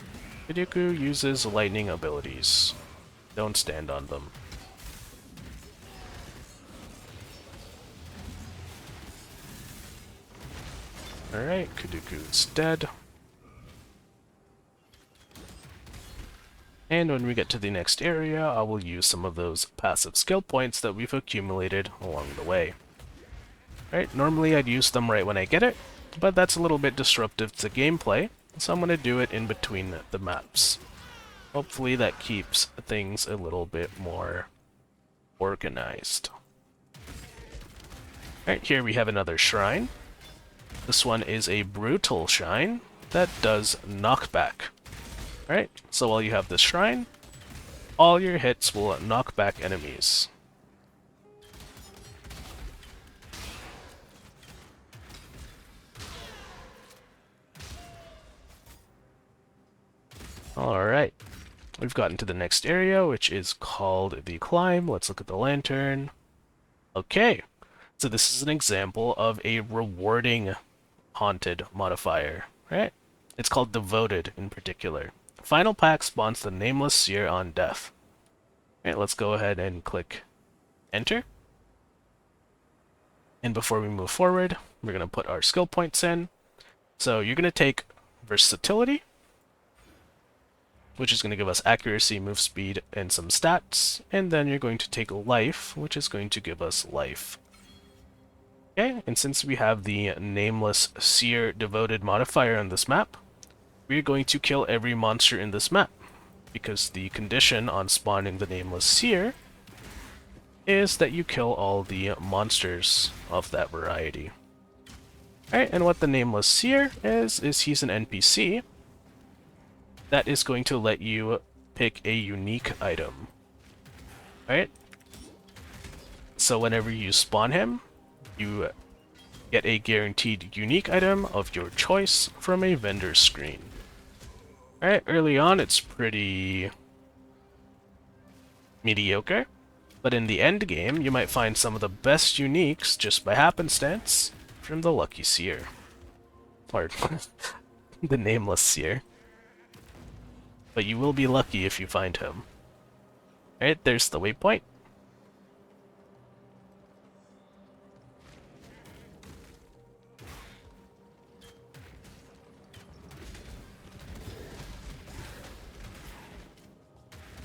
Kaduku uses lightning abilities. Don't stand on them. Alright, Kaduku is dead. And when we get to the next area, I will use some of those passive skill points that we've accumulated along the way. Right, normally I'd use them right when I get it, but that's a little bit disruptive to gameplay, so I'm going to do it in between the maps. Hopefully that keeps things a little bit more organized. Alright, here we have another shrine. This one is a brutal shrine that does knockback. Alright, so while you have this shrine, all your hits will knock back enemies. Alright, we've gotten to the next area, which is called the Climb. Let's look at the lantern. Okay, so this is an example of a rewarding haunted modifier, right? It's called Devoted in particular. Final pack spawns the Nameless Seer on death. Alright, let's go ahead and click Enter. And before we move forward, we're going to put our skill points in. So you're going to take Versatility, which is going to give us accuracy, move speed, and some stats. And then you're going to take Life, which is going to give us life. Okay, and since we have the Nameless Seer Devoted modifier on this map, we're going to kill every monster in this map, because the condition on spawning the Nameless Seer is that you kill all the monsters of that variety. Alright, and what the Nameless Seer is he's an NPC that is going to let you pick a unique item. Alright? So whenever you spawn him, you get a guaranteed unique item of your choice from a vendor screen. Alright, early on it's pretty mediocre, but in the end game you might find some of the best uniques just by happenstance from the Lucky Seer. Or the Nameless Seer. But you will be lucky if you find him. Alright, there's the waypoint.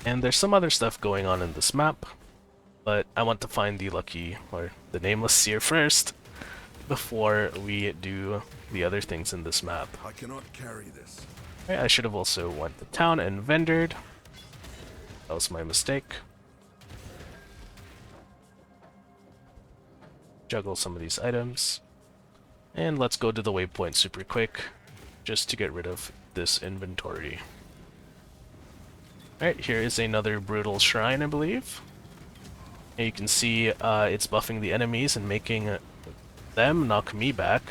And there's some other stuff going on in this map, but I want to find the lucky, or the Nameless Seer first, before we do the other things in this map. I cannot carry this. Right, I should have also went to town and vendored. That was my mistake. Juggle some of these items. And let's go to the waypoint super quick, just to get rid of this inventory. Alright, here is another brutal shrine, I believe. And you can see it's buffing the enemies and making them knock me back,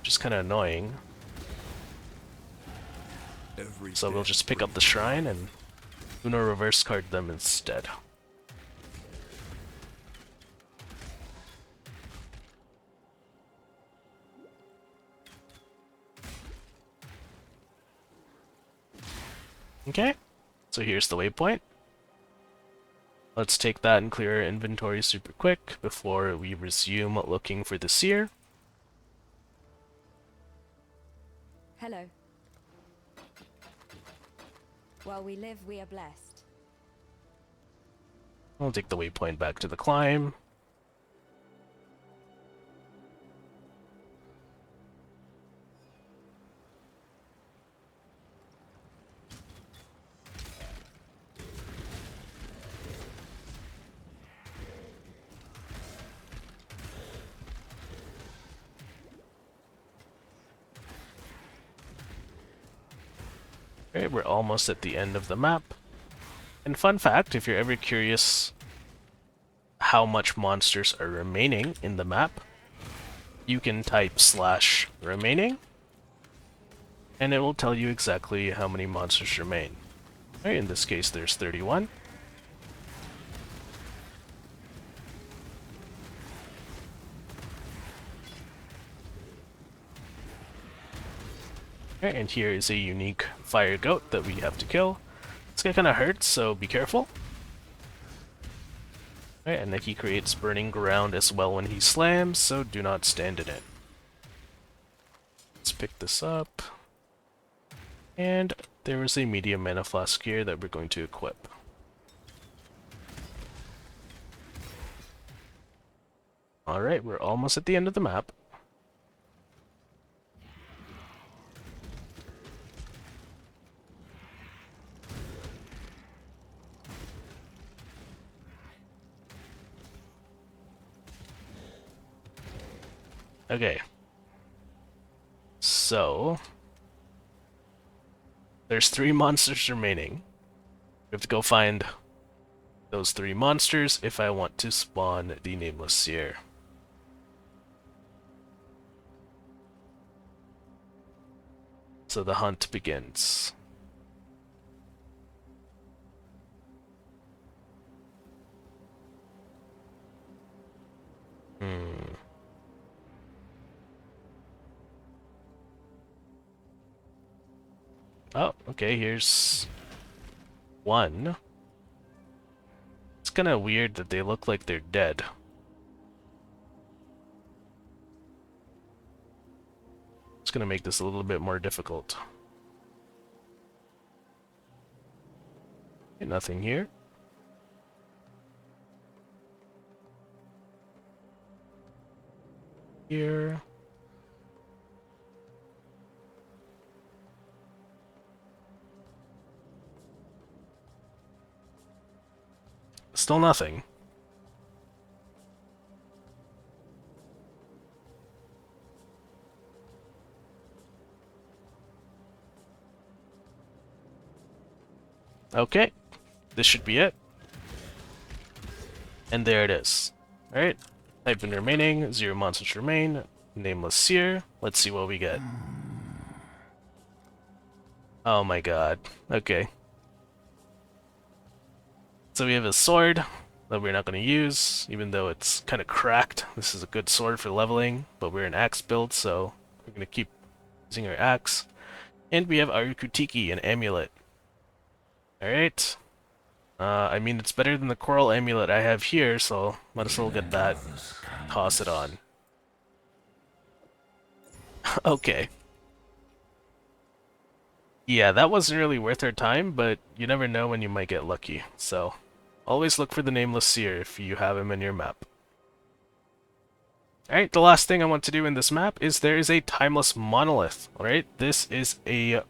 which is kind of annoying. So we'll just pick up the shrine and Uno reverse card them instead. Okay, so here's the waypoint. Let's take that and clear our inventory super quick before we resume looking for the seer. Hello. While we live, we are blessed. I'll take the waypoint back to the climb. Okay, we're almost at the end of the map. And fun fact, if you're ever curious how much monsters are remaining in the map, you can type /remaining, and it will tell you exactly how many monsters remain. Okay, in this case, there's 31. Okay, and here is a unique fire goat that we have to kill. This guy kind of hurts, so be careful. Okay, and then he creates burning ground as well when he slams, so do not stand in it. Let's pick this up. And there is a medium mana flask here that we're going to equip. Alright, we're almost at the end of the map. Okay. So there's 3 monsters remaining. We have to go find those 3 monsters if I want to spawn the Nameless Seer. So the hunt begins. Oh, okay, here's one. It's kind of weird that they look like they're dead. It's gonna make this a little bit more difficult. Okay, nothing here. Here. Still nothing. Okay, this should be it. And there it is. Alright, type in remaining, 0 monsters remain, Nameless Seer. Let's see what we get. Oh my god. Okay. So we have a sword that we're not going to use, even though it's kind of cracked. This is a good sword for leveling, but we're an axe build, so we're going to keep using our axe. And we have Arukutiki, an amulet. Alright. I mean, it's better than the coral amulet I have here, so might as well get that. Toss it on. Okay. Yeah, that wasn't really worth our time, but you never know when you might get lucky, so always look for the Nameless Seer if you have him in your map. Alright, the last thing I want to do in this map is there is a Timeless Monolith. Alright, this is a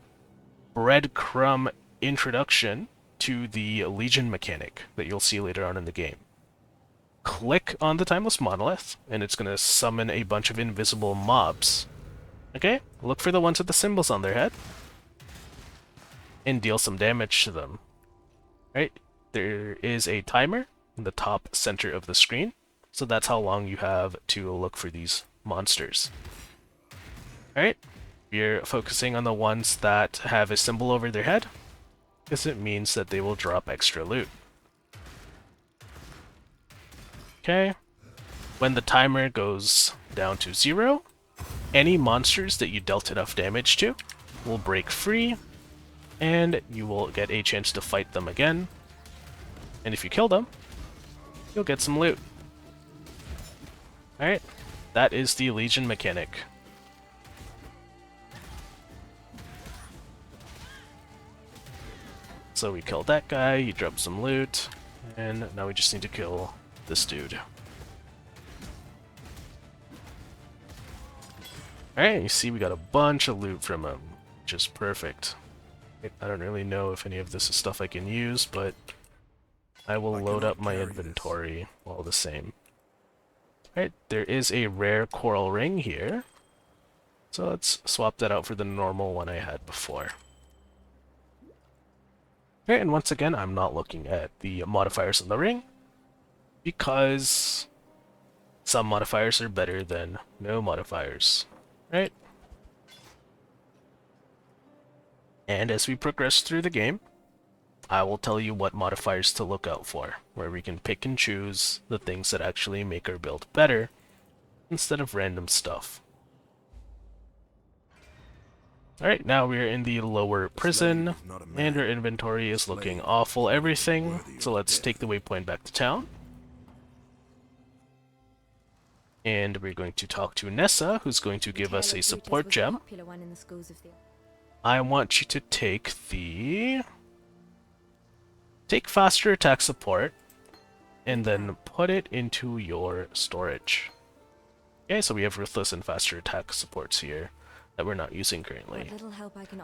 breadcrumb introduction to the Legion mechanic that you'll see later on in the game. Click on the Timeless Monolith, and it's going to summon a bunch of invisible mobs. Okay? Look for the ones with the symbols on their head, and deal some damage to them. Right? There is a timer in the top center of the screen, so that's how long you have to look for these monsters. Alright? You're focusing on the ones that have a symbol over their head, because it means that they will drop extra loot. Okay? When the timer goes down to 0, any monsters that you dealt enough damage to will break free, and you will get a chance to fight them again. And if you kill them, you'll get some loot. Alright, that is the Legion mechanic. So we killed that guy, he dropped some loot, and now we just need to kill this dude. Alright, you see we got a bunch of loot from him, which is perfect. I don't really know if any of this is stuff I can use, but I will load up my inventory all the same. Alright, there is a rare coral ring here, so let's swap that out for the normal one I had before. Alright, and once again, I'm not looking at the modifiers on the ring, because some modifiers are better than no modifiers, right? And as we progress through the game, I will tell you what modifiers to look out for, where we can pick and choose the things that actually make our build better, instead of random stuff. Alright, now we're in the lower prison, and our inventory is looking awful everything, so let's take the waypoint back to town. And we're going to talk to Nessa, who's going to give us a support gem. I want you to take faster attack support, and then put it into your storage. Okay, so we have ruthless and faster attack supports here that we're not using currently.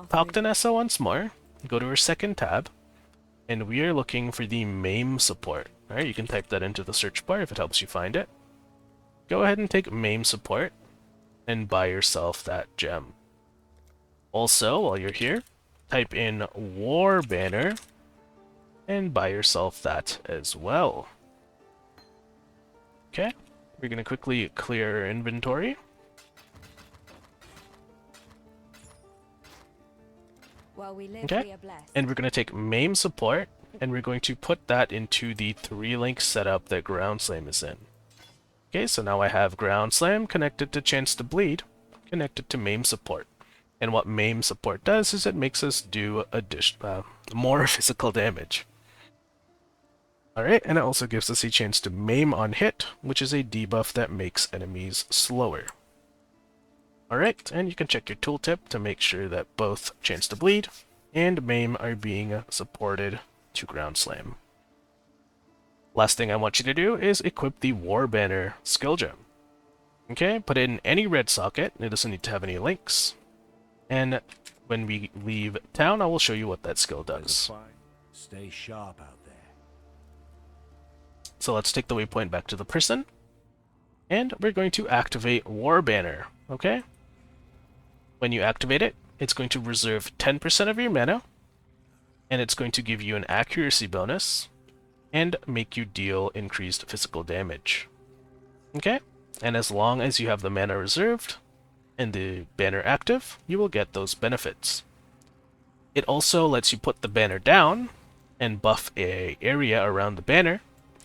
Talk to Nessa once more, go to her second tab, and we are looking for the MAME support. Alright, you can type that into the search bar if it helps you find it. Go ahead and take MAME support, and buy yourself that gem. Also, while you're here, type in War Banner, and buy yourself that as well. Okay, we're going to quickly clear our inventory. Okay, and we're going to take MAME support, and we're going to put that into the 3-link setup that Ground Slam is in. Okay, so now I have Ground Slam connected to Chance to Bleed, connected to MAME support. And what MAME support does is it makes us do more physical damage. Alright, and it also gives us a chance to maim on hit, which is a debuff that makes enemies slower. Alright, and you can check your tooltip to make sure that both Chance to Bleed and maim are being supported to Ground Slam. Last thing I want you to do is equip the War Banner skill gem. Okay, put it in any red socket, it doesn't need to have any links. And when we leave town, I will show you what that skill does. Stay sharp out there. So let's take the waypoint back to the prison, and we're going to activate War Banner, okay? When you activate it, it's going to reserve 10% of your mana, and it's going to give you an accuracy bonus, and make you deal increased physical damage. Okay? And as long as you have the mana reserved, and the banner active, you will get those benefits. It also lets you put the banner down, and buff an area around the banner,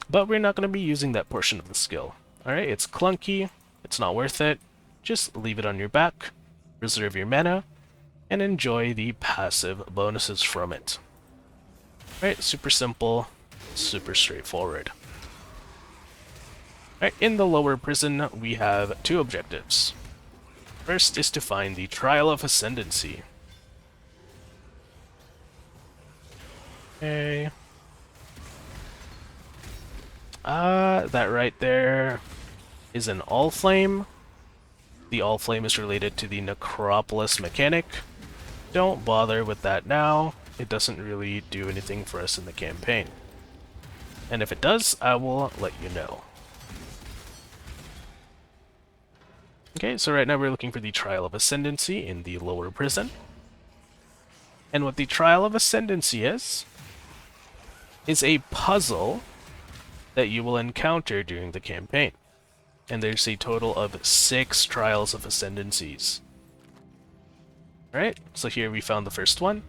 but we're not going to be using that portion of the skill. Alright, it's clunky, it's not worth it, just leave it on your back, reserve your mana, and enjoy the passive bonuses from it. Alright, super simple, super straightforward. Alright, in the lower prison, we have 2 objectives. First is to find the Trial of Ascendancy. Okay. That right there is an All Flame. The All Flame is related to the Necropolis mechanic. Don't bother with that now. it doesn't really do anything for us in the campaign. And if it does, I will let you know. Okay, so right now we're looking for the Trial of Ascendancy in the lower prison. And what the Trial of Ascendancy is a puzzle that you will encounter during the campaign. And there's a total of 6 Trials of Ascendancies. Alright, so here we found the first one.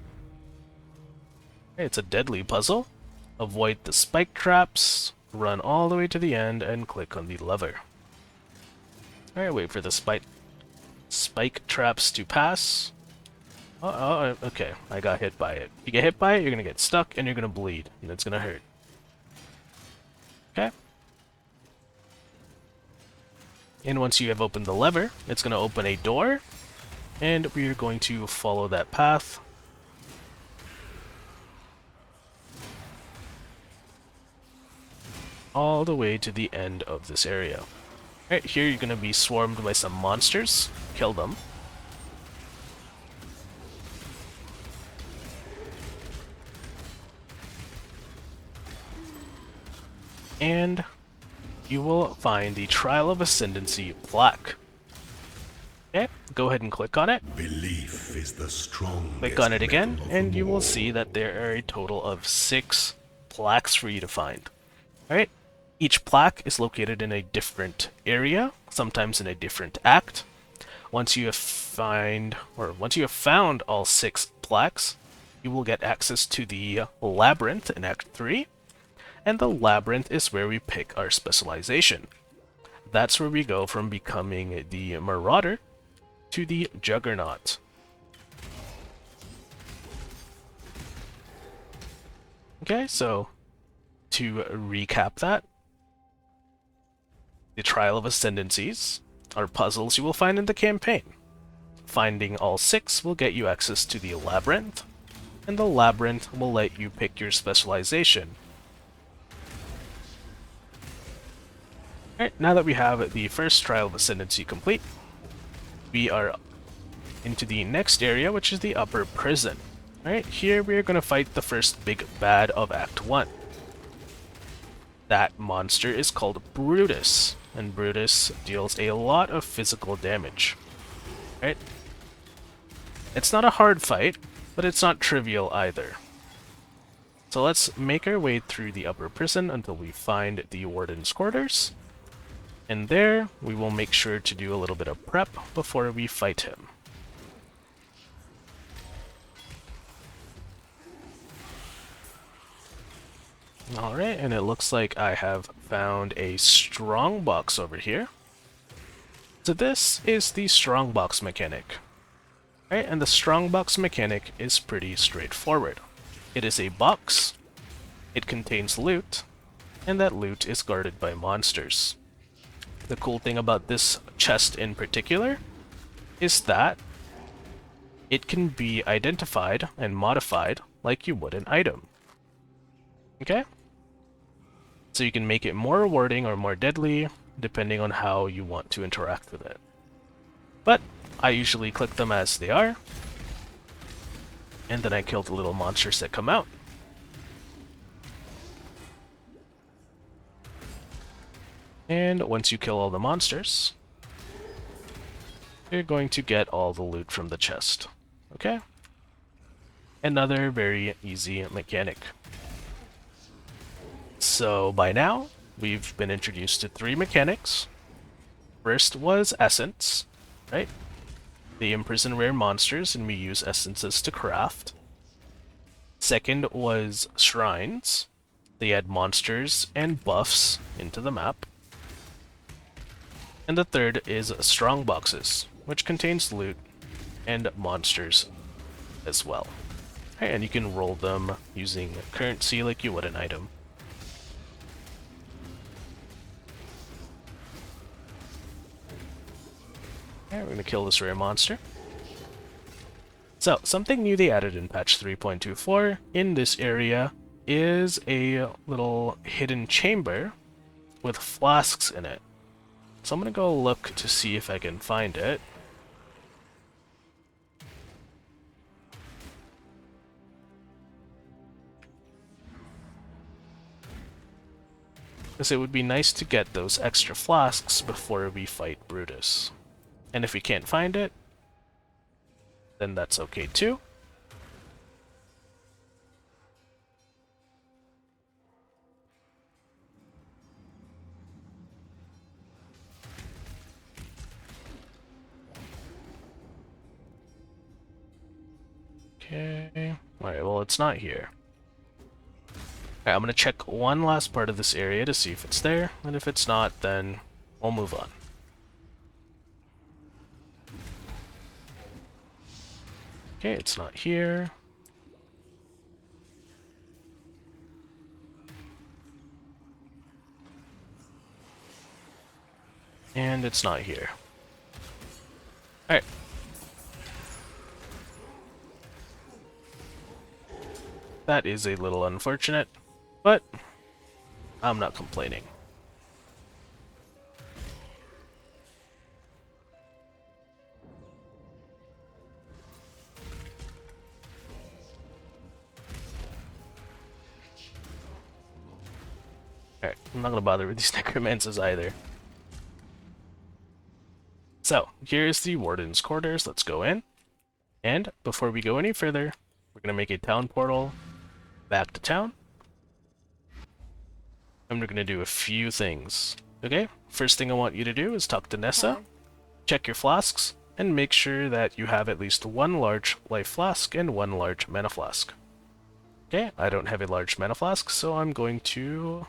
It's a deadly puzzle. Avoid the spike traps, run all the way to the end, and click on the lever. Alright, wait for the spike traps to pass. Okay, I got hit by it. If you get hit by it, you're gonna get stuck, and you're gonna bleed, and it's gonna hurt. Okay. And once you have opened the lever, it's gonna open a door, and we're going to follow that path. All the way to the end of this area. Right here you're going to be swarmed by some monsters. Kill them. And you will find the Trial of Ascendancy plaque. Okay, go ahead and click on it. Belief is the strongest. Click on it again, metal of and them you will all. see that there are a total of 6 plaques for you to find. Alright, each plaque is located in a different area, sometimes in a different act. Once you have found all 6 plaques, you will get access to the Labyrinth in Act 3, and the Labyrinth is where we pick our specialization. That's where we go from becoming the Marauder to the Juggernaut. Okay, so to recap that, the Trial of Ascendancies are puzzles you will find in the campaign. Finding all 6 will get you access to the Labyrinth, and the Labyrinth will let you pick your specialization. Alright, now that we have the first Trial of Ascendancy complete, we are into the next area, which is the upper prison. Alright, here we are going to fight the first big bad of Act 1. That monster is called Brutus, and Brutus deals a lot of physical damage. Right? It's not a hard fight, but it's not trivial either. So let's make our way through the upper prison until we find the warden's quarters. And there, we will make sure to do a little bit of prep before we fight him. Alright, and it looks like I have found a strongbox over here. So this is the strongbox mechanic. Right, and the strongbox mechanic is pretty straightforward. It is a box, it contains loot, and that loot is guarded by monsters. The cool thing about this chest in particular is that it can be identified and modified like you would an item. Okay? So you can make it more rewarding or more deadly, depending on how you want to interact with it. But I usually click them as they are, and then I kill the little monsters that come out. And once you kill all the monsters, you're going to get all the loot from the chest. Okay? Another very easy mechanic. So by now, we've been introduced to 3 mechanics. First was Essence, right? They imprison rare monsters and we use essences to craft. Second was Shrines. They add monsters and buffs into the map. And the third is Strongboxes, which contains loot and monsters as well. And you can roll them using currency like you would an item. Alright, we're gonna kill this rare monster. So, something new they added in patch 3.24 in this area is a little hidden chamber with flasks in it. So I'm gonna go look to see if I can find it. because it would be nice to get those extra flasks before we fight Brutus. And if we can't find it, then that's okay too. Okay. Alright, well, it's not here. Alright, I'm gonna check one last part of this area to see if it's there, and if it's not, then we'll move on. Okay, it's not here. And it's not here. Alright. That is a little unfortunate, but I'm not complaining. Alright, I'm not gonna bother with these necromancers either. So, here's the Warden's quarters. Let's go in. And before we go any further, we're gonna make a town portal back to town. And we're gonna do a few things. Okay? First thing I want you to do is talk to Nessa, check your flasks, and make sure that you have at least one large life flask and one large mana flask. Okay, I don't have a large mana flask, so I'm going to...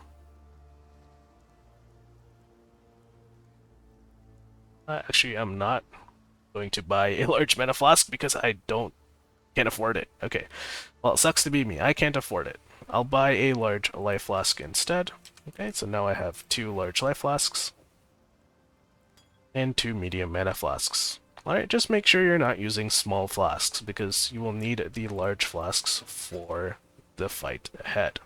actually, I'm not going to buy a large mana flask because I can't afford it. Okay, well, it sucks to be me. I can't afford it. I'll buy a large life flask instead. Okay, so now I have 2 large life flasks and 2 medium mana flasks. Alright, just make sure you're not using small flasks because you will need the large flasks for the fight ahead.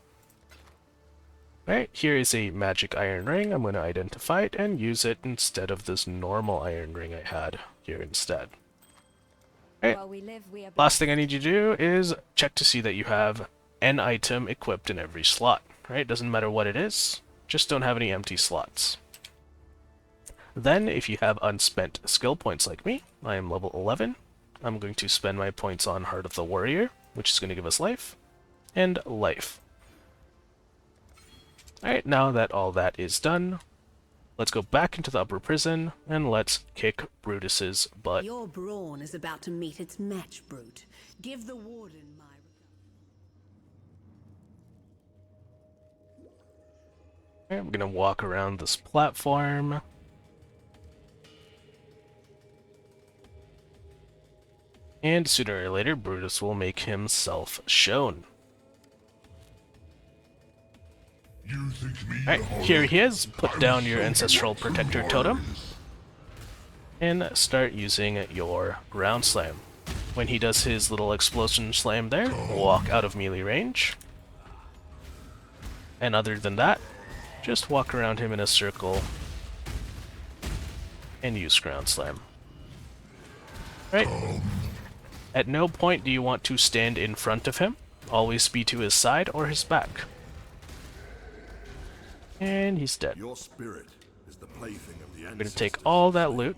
Alright, here is a magic iron ring. I'm going to identify it and use it instead of this normal iron ring I had here instead. Alright, While we live, we are last thing I need you to do is check to see that you have an item equipped in every slot. Right? Doesn't matter what it is, just don't have any empty slots. Then, if you have unspent skill points like me, I am level 11, I'm going to spend my points on Heart of the Warrior, which is going to give us life, and life. Alright, now that all that is done, let's go back into the upper prison, and let's kick Brutus's butt. Your brawn is about to meet its match, Brute. Give the warden my... Alright, I'm gonna walk around this platform. And sooner or later, Brutus will make himself shown. You think me Alright, here he is. Put down your Ancestral Protector Totem. And start using your Ground Slam. When he does his little explosion slam there, walk out of melee range. And other than that, just walk around him in a circle and use Ground Slam. Right. At no point do you want to stand in front of him. Always be to his side or his back. And he's dead. Your spirit is the plaything of the We're going to take all that loot,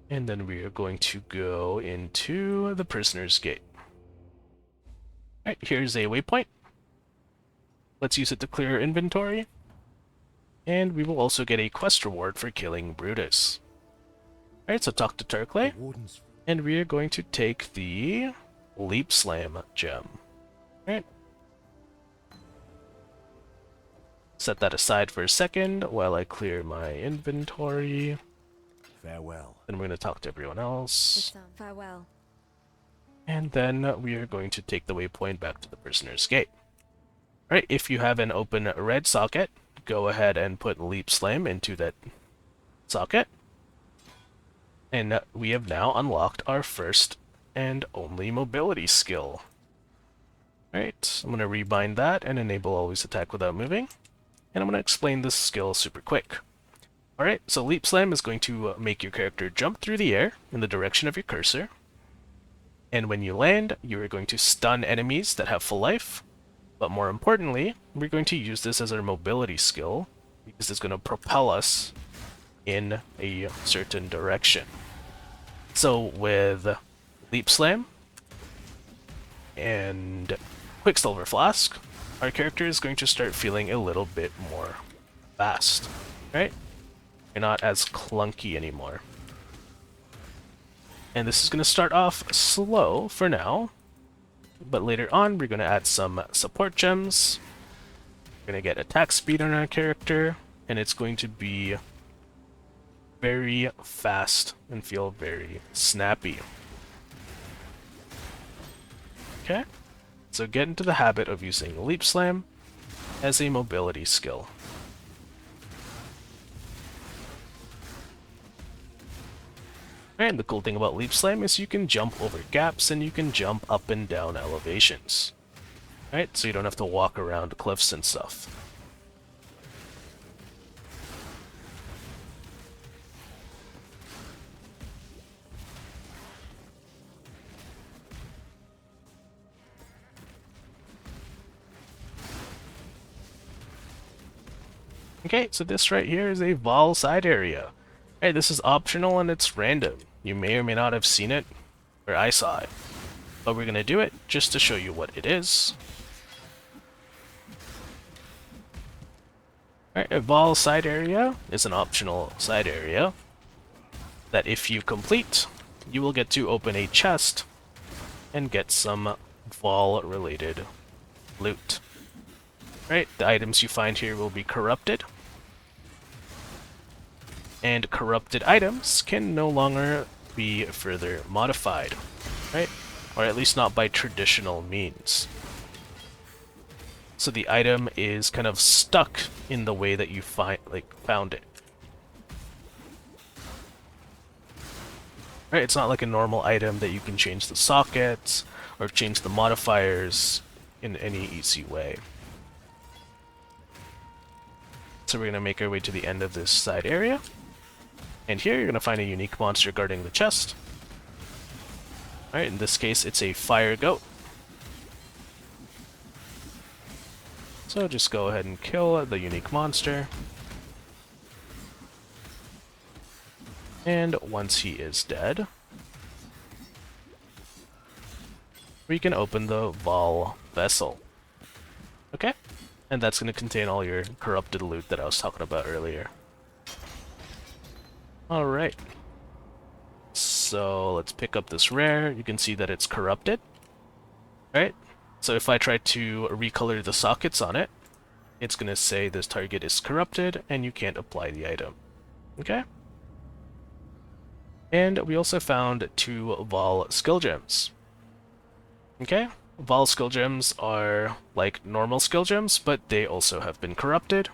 and then we are going to go into the Prisoner's Gate. Alright, here's a waypoint. Let's use it to clear our inventory. And we will also get a quest reward for killing Brutus. Alright, so talk to Turkley. And we are going to take the Leap Slam gem. Alright. Set that aside for a second while I clear my inventory. Farewell. Then we're going to talk to everyone else. farewell. And then we are going to take the waypoint back to the Prisoner's Gate. Alright, if you have an open red socket, go ahead and put Leap Slam into that socket. And we have now unlocked our first and only mobility skill. Alright, I'm going to rebind that and enable always attack without moving. And I'm going to explain this skill super quick. Alright, so Leap Slam is going to make your character jump through the air in the direction of your cursor. And when you land, you are going to stun enemies that have full life. But more importantly, we're going to use this as our mobility skill, because it's going to propel us in a certain direction. So with Leap Slam and Quicksilver Flask, our character is going to start feeling a little bit more fast, right? You're not as clunky anymore. And this is going to start off slow for now, but later on we're going to add some support gems. We're going to get attack speed on our character, and it's going to be very fast and feel very snappy. Okay, so get into the habit of using Leap Slam as a mobility skill. And the cool thing about Leap Slam is you can jump over gaps and you can jump up and down elevations. Right, so you don't have to walk around cliffs and stuff. Okay, so this right here is a Vol side area. Hey, this is optional and it's random. You may or may not have seen it, or I saw it. But we're gonna do it just to show you what it is. Alright, a Vol side area is an optional side area that if you complete, you will get to open a chest and get some Vol related loot. Right, the items you find here will be corrupted. And corrupted items can no longer be further modified, right? Or at least not by traditional means. So the item is kind of stuck in the way that you found it. Right, it's not like a normal item that you can change the sockets or change the modifiers in any easy way. So we're going to make our way to the end of this side area. And here you're going to find a unique monster guarding the chest. Alright, in this case it's a fire goat. So just go ahead and kill the unique monster. And once he is dead, we can open the Vol vessel. Okay? And that's going to contain all your corrupted loot that I was talking about earlier. Alright. So let's pick up this rare. You can see that it's corrupted. Right? So if I try to recolor the sockets on it, it's going to say this target is corrupted and you can't apply the item. Okay? And we also found 2 Vol skill gems. Okay? Vol skill gems are like normal skill gems, but they also have been corrupted.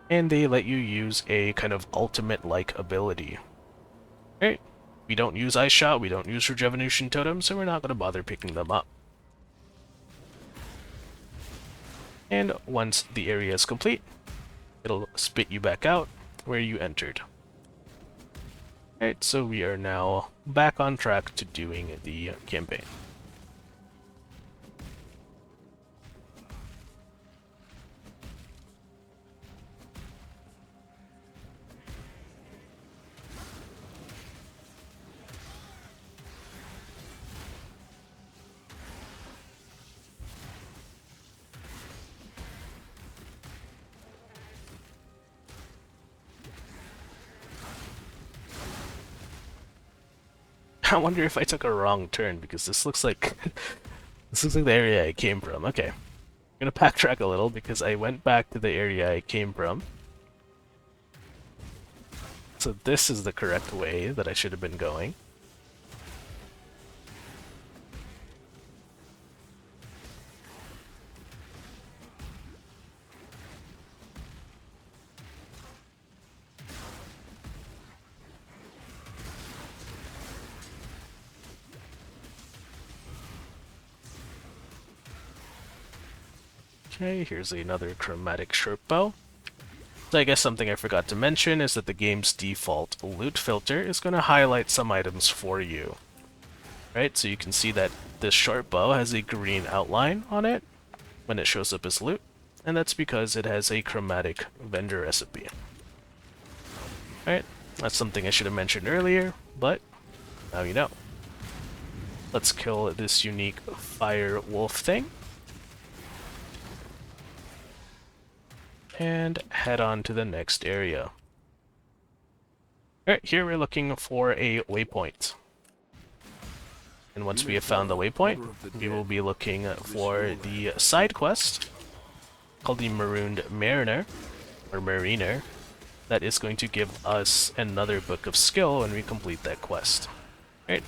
And they let you use a kind of ultimate-like ability. Right? We don't use Ice Shot, we don't use Rejuvenation Totem, so we're not going to bother picking them up. And once the area is complete, it'll spit you back out where you entered. Alright, so we are now back on track to doing the campaign. I wonder if I took a wrong turn, because this looks like this looks like the area I came from. Okay. I'm gonna backtrack a little because I went back to the area I came from. So this is the correct way that I should have been going. Okay, here's another chromatic short bow. So I guess something I forgot to mention is that the game's default loot filter is going to highlight some items for you. Right, so you can see that this short bow has a green outline on it, when it shows up as loot, and that's because it has a chromatic vendor recipe. Alright, that's something I should have mentioned earlier, but now you know. Let's kill this unique fire wolf thing. And head on to the next area. Alright, here we're looking for a waypoint. And once we have found the waypoint, we will be looking for the side quest called the Marooned Mariner, or Mariner, that is going to give us another book of skill when we complete that quest. Right?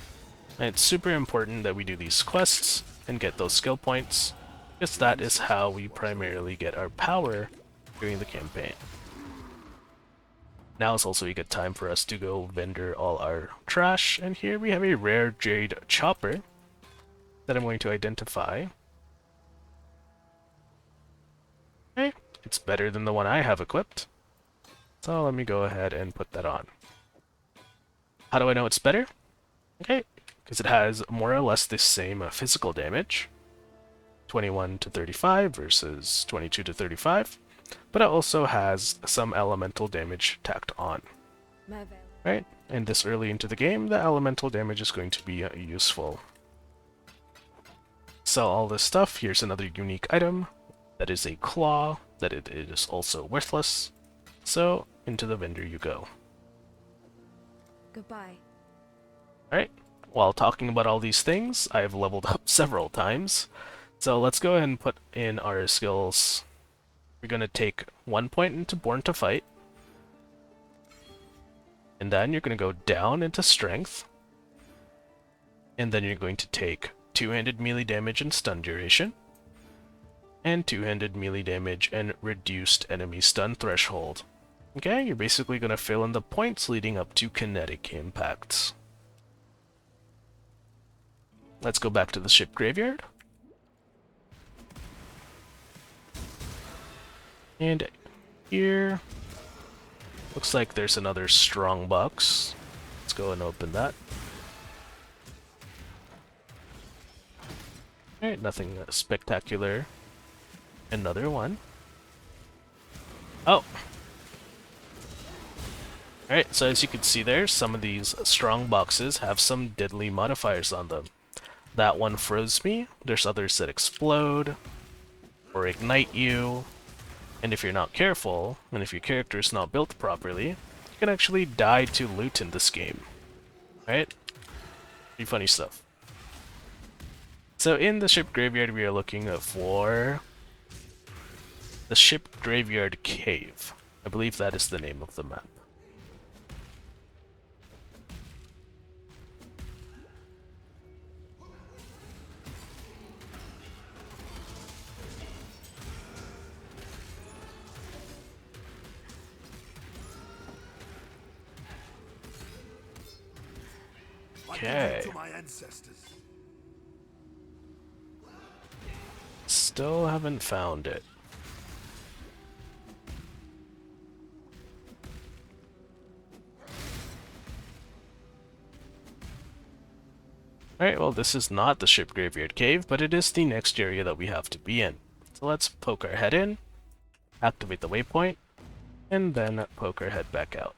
And it's super important that we do these quests and get those skill points, because that is how we primarily get our power during the campaign. Now is also a good time for us to go vendor all our trash, and here we have a rare jade chopper that I'm going to identify. Okay, it's better than the one I have equipped, so let me go ahead and put that on. How do I know it's better? Okay, because it has more or less the same physical damage, 21 to 35 versus 22 to 35. But it also has some elemental damage tacked on. Right? And this early into the game, the elemental damage is going to be useful. Sell all this stuff. Here's another unique item. That is a claw. That it is also worthless. So, into the vendor you go. Goodbye. Alright. While talking about all these things, I've leveled up several times. So let's go ahead and put in our skills. We're going to take 1 point into Born to Fight. And then you're going to go down into Strength. And then you're going to take two-handed melee damage and stun duration. And two-handed melee damage and reduced enemy stun threshold. Okay, you're basically going to fill in the points leading up to kinetic impacts. Let's go back to the ship graveyard. And here, looks like there's another strong box. Let's go and open that. Alright, nothing spectacular. Another one. Oh! Alright, so as you can see there, some of these strong boxes have some deadly modifiers on them. That one froze me. There's others that explode, or ignite you. And if you're not careful, and if your character is not built properly, you can actually die to loot in this game. Right? Pretty funny stuff. So in the ship graveyard we are looking for the ship graveyard cave. I believe that is the name of the map. Okay. To my ancestors. Still haven't found it. Alright, well this is not the ship graveyard cave, but it is the next area that we have to be in. So let's poke our head in, activate the waypoint, and then poke our head back out.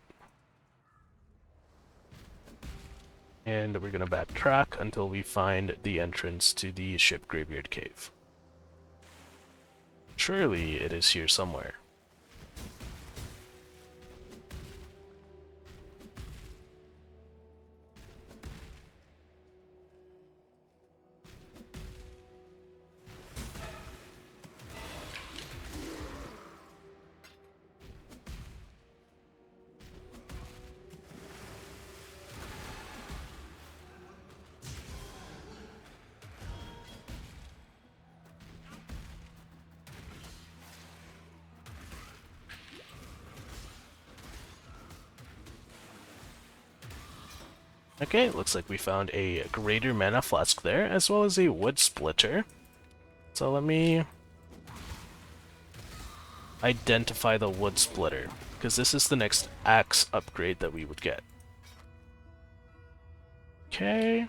And we're going to backtrack until we find the entrance to the ship graveyard cave. Surely it is here somewhere. Okay, looks like we found a greater mana flask there, as well as a wood splitter. So let me identify the wood splitter, because this is the next axe upgrade that we would get. Okay.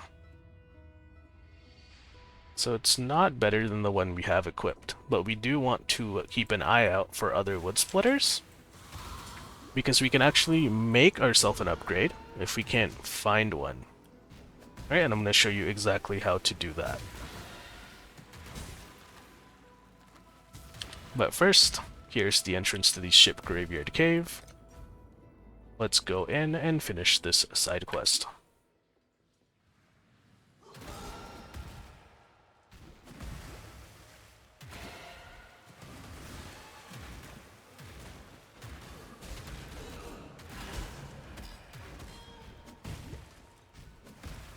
So it's not better than the one we have equipped, but we do want to keep an eye out for other wood splitters, because we can actually make ourselves an upgrade if we can't find one. Alright, and I'm going to show you exactly how to do that. But first, here's the entrance to the ship graveyard cave. Let's go in and finish this side quest.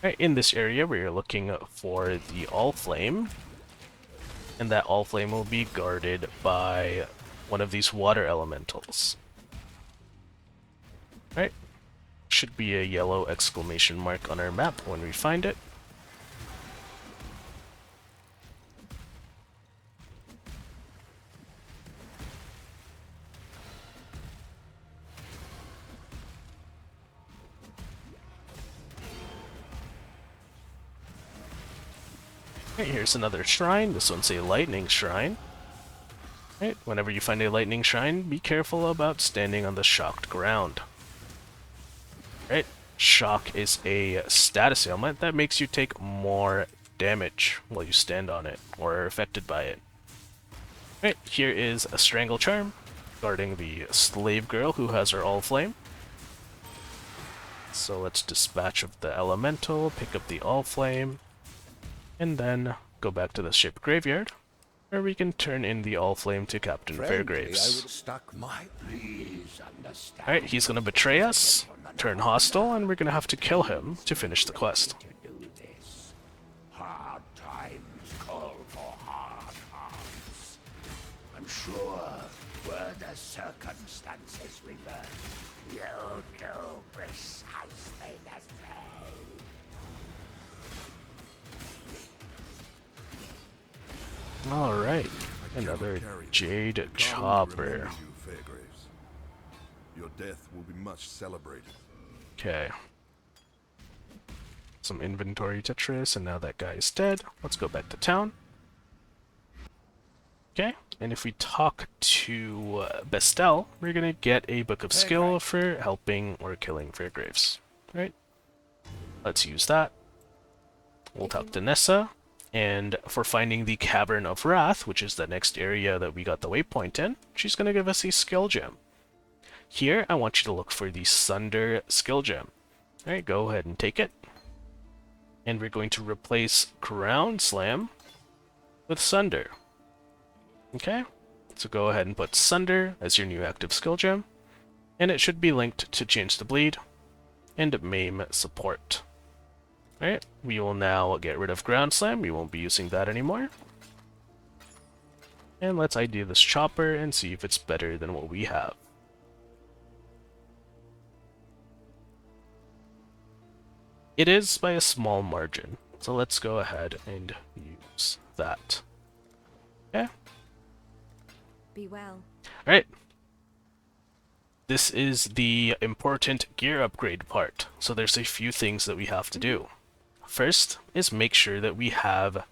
Right, in this area, we're looking for the All Flame, and that All Flame will be guarded by one of these water elementals. Right, should be a yellow exclamation mark on our map when we find it. Right, here's another shrine. This one's a lightning shrine. Right, whenever you find a lightning shrine, be careful about standing on the shocked ground. Right, shock is a status ailment that makes you take more damage while you stand on it or are affected by it. Right, here is a strangle charm guarding the slave girl who has her all flame. So let's dispatch of the elemental, pick up the all flame, and then go back to the ship graveyard, where we can turn in the all flame to Captain Fairgraves. Alright, he's gonna betray us, turn hostile, and we're gonna have to kill him to finish the quest. Hard times call for hard hearts. I'm sure were the circumstances reversed, you'll do precisely the same. Alright, another Jade Chopper. Your death will be much celebrated. Okay. Some inventory Tetris, and now that guy is dead. Let's go back to town. Okay, and if we talk to Bestel, we're gonna get a book of skill for helping or killing Fairgraves. Right? Let's use that. We'll talk to Nessa, and for finding the Cavern of Wrath, which is the next area that we got the waypoint in, she's gonna give us a skill gem. Here, I want you to look for the Sunder skill gem. Alright, go ahead and take it. And we're going to replace Ground Slam with Sunder. Okay, so go ahead and put Sunder as your new active skill gem, and it should be linked to Change to Bleed and Maim Support. Alright, we will now get rid of Ground Slam, we won't be using that anymore. And let's ID this chopper and see if it's better than what we have. It is by a small margin, so let's go ahead and use that. Okay. Be well. Alright. This is the important gear upgrade part, so there's a few things that we have to do. First is make sure that we have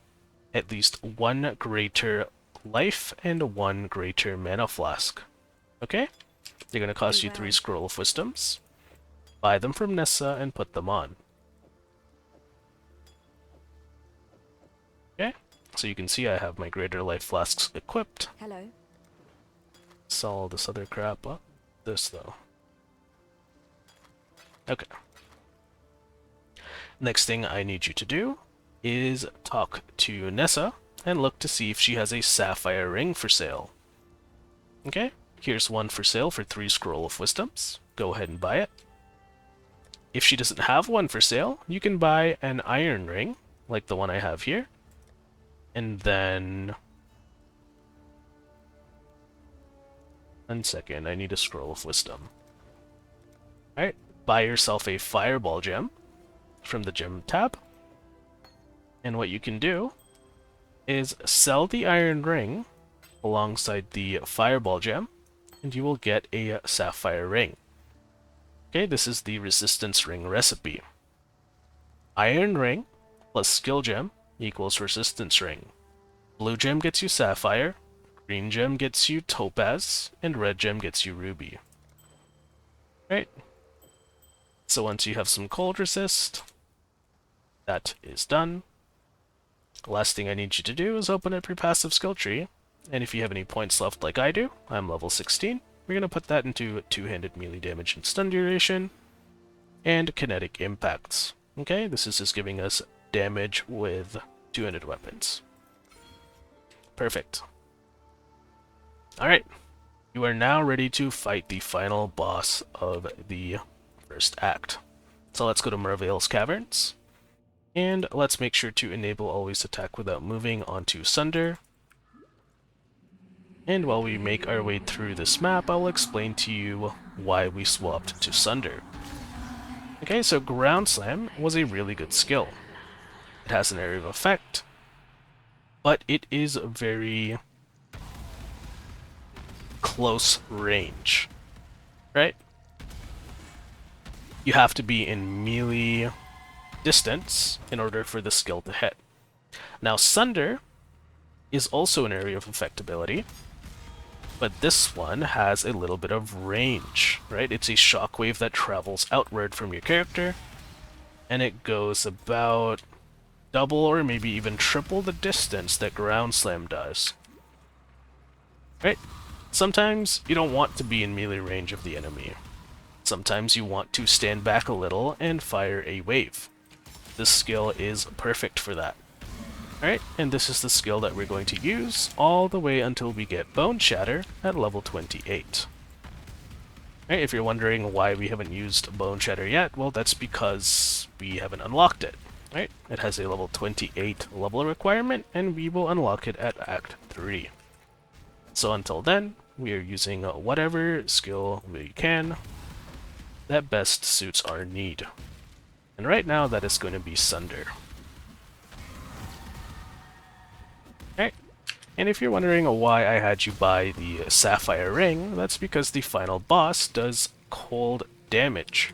at least one greater life and one greater mana flask. Okay? They're going to cost you 3 Scroll of Wisdoms. Buy them from Nessa and put them on. Okay, so you can see I have my greater life flasks equipped. Hello. Saw all this other crap up. This though. Okay. Next thing I need you to do is talk to Nessa and look to see if she has a sapphire ring for sale. Okay, here's one for sale for 3 Scroll of Wisdoms. Go ahead and buy it. If she doesn't have one for sale, you can buy an iron ring, like the one I have here. And then... 1 second, I need a Scroll of Wisdom. Alright, buy yourself a Fireball gem from the gem tab. And what you can do is sell the iron ring alongside the Fireball gem, and you will get a Sapphire ring. Okay, this is the Resistance ring recipe. Iron ring plus skill gem equals resistance ring. Blue gem gets you sapphire, green gem gets you topaz, and red gem gets you ruby. Right? So once you have some cold resist, that is done. The last thing I need you to do is open up your passive skill tree, and if you have any points left like I do, I'm level 16, we're going to put that into two-handed melee damage and stun duration, and kinetic impacts. Okay, this is just giving us damage with two-handed weapons. Perfect. Alright, you are now ready to fight the final boss of the first act. So let's go to Merveil's Caverns, and let's make sure to enable always attack without moving onto Sunder. And while we make our way through this map, I'll explain to you why we swapped to Sunder. Okay, so Ground Slam was a really good skill. It has an area of effect, but it is very close range, right? You have to be in melee distance in order for the skill to hit. Now, Sunder is also an area of effect ability, but this one has a little bit of range, right? It's a shockwave that travels outward from your character, and it goes about double or maybe even triple the distance that Ground Slam does. Right? Sometimes you don't want to be in melee range of the enemy. Sometimes you want to stand back a little and fire a wave. This skill is perfect for that. Alright, and this is the skill that we're going to use all the way until we get Boneshatter at level 28. Alright, if you're wondering why we haven't used Boneshatter yet, well, that's because we haven't unlocked it. Right? It has a level 28 level requirement, and we will unlock it at Act 3. So until then, we are using whatever skill we can that best suits our need. And right now, that is going to be Sunder. Alright, and if you're wondering why I had you buy the Sapphire Ring, that's because the final boss does cold damage.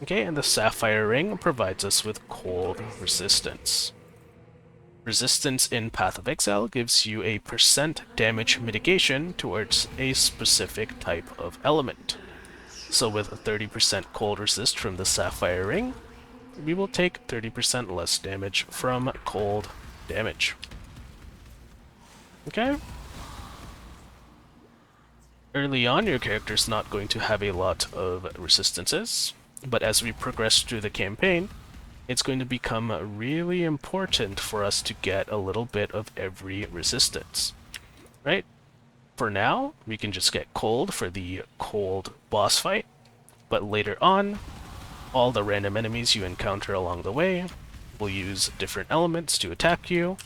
Okay, and the Sapphire Ring provides us with cold resistance. Resistance in Path of Exile gives you a % damage mitigation towards a specific type of element. So with a 30% cold resist from the Sapphire Ring, we will take 30% less damage from cold damage. Okay? Early on, your character's not going to have a lot of resistances, but as we progress through the campaign, it's going to become really important for us to get a little bit of every resistance, right? For now, we can just get cold for the cold boss fight, but later on, all the random enemies you encounter along the way will use different elements to attack you,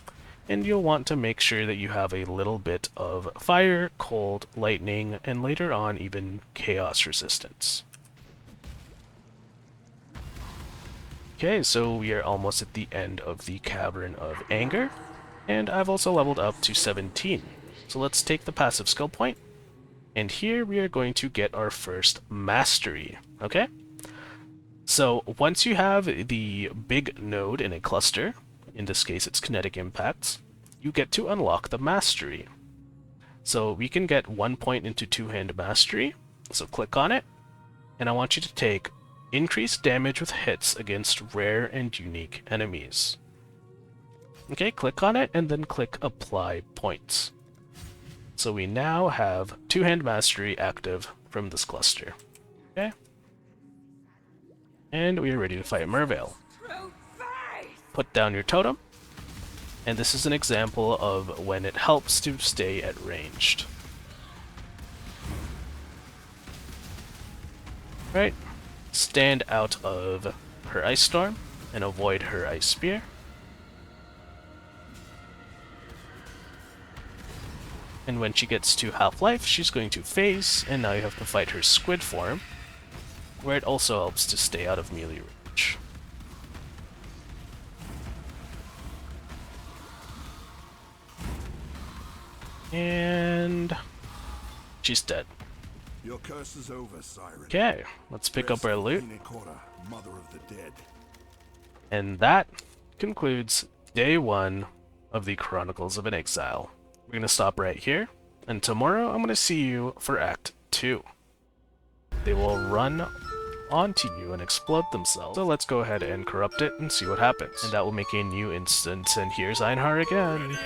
and you'll want to make sure that you have a little bit of fire, cold, lightning, and later on even chaos resistance. Okay, so we are almost at the end of the Cavern of Anger, and I've also leveled up to 17. So let's take the passive skill point, and here we are going to get our first mastery, okay? So once you have the big node in a cluster, in this case it's kinetic impacts, you get to unlock the mastery. So we can get 1 point into two-hand mastery, so click on it, and I want you to take increased damage with hits against rare and unique enemies. Okay, click on it and then click apply points. So we now have two-hand mastery active from this cluster. Okay? And we are ready to fight Merveil. Put down your totem, and this is an example of when it helps to stay at ranged. Right? Stand out of her Ice Storm and avoid her Ice Spear. And when she gets to half-life, she's going to phase, and now you have to fight her Squid form, where it also helps to stay out of melee range. And she's dead. Your curse is over, Siren. Okay, let's pick up our loot. Mother of the dead. And that concludes Day 1 of the Chronicles of an Exile. We're going to stop right here, and tomorrow I'm going to see you for Act 2. They will run onto you and explode themselves, so let's go ahead and corrupt it and see what happens. And that will make a new instance, and here's Einhar again.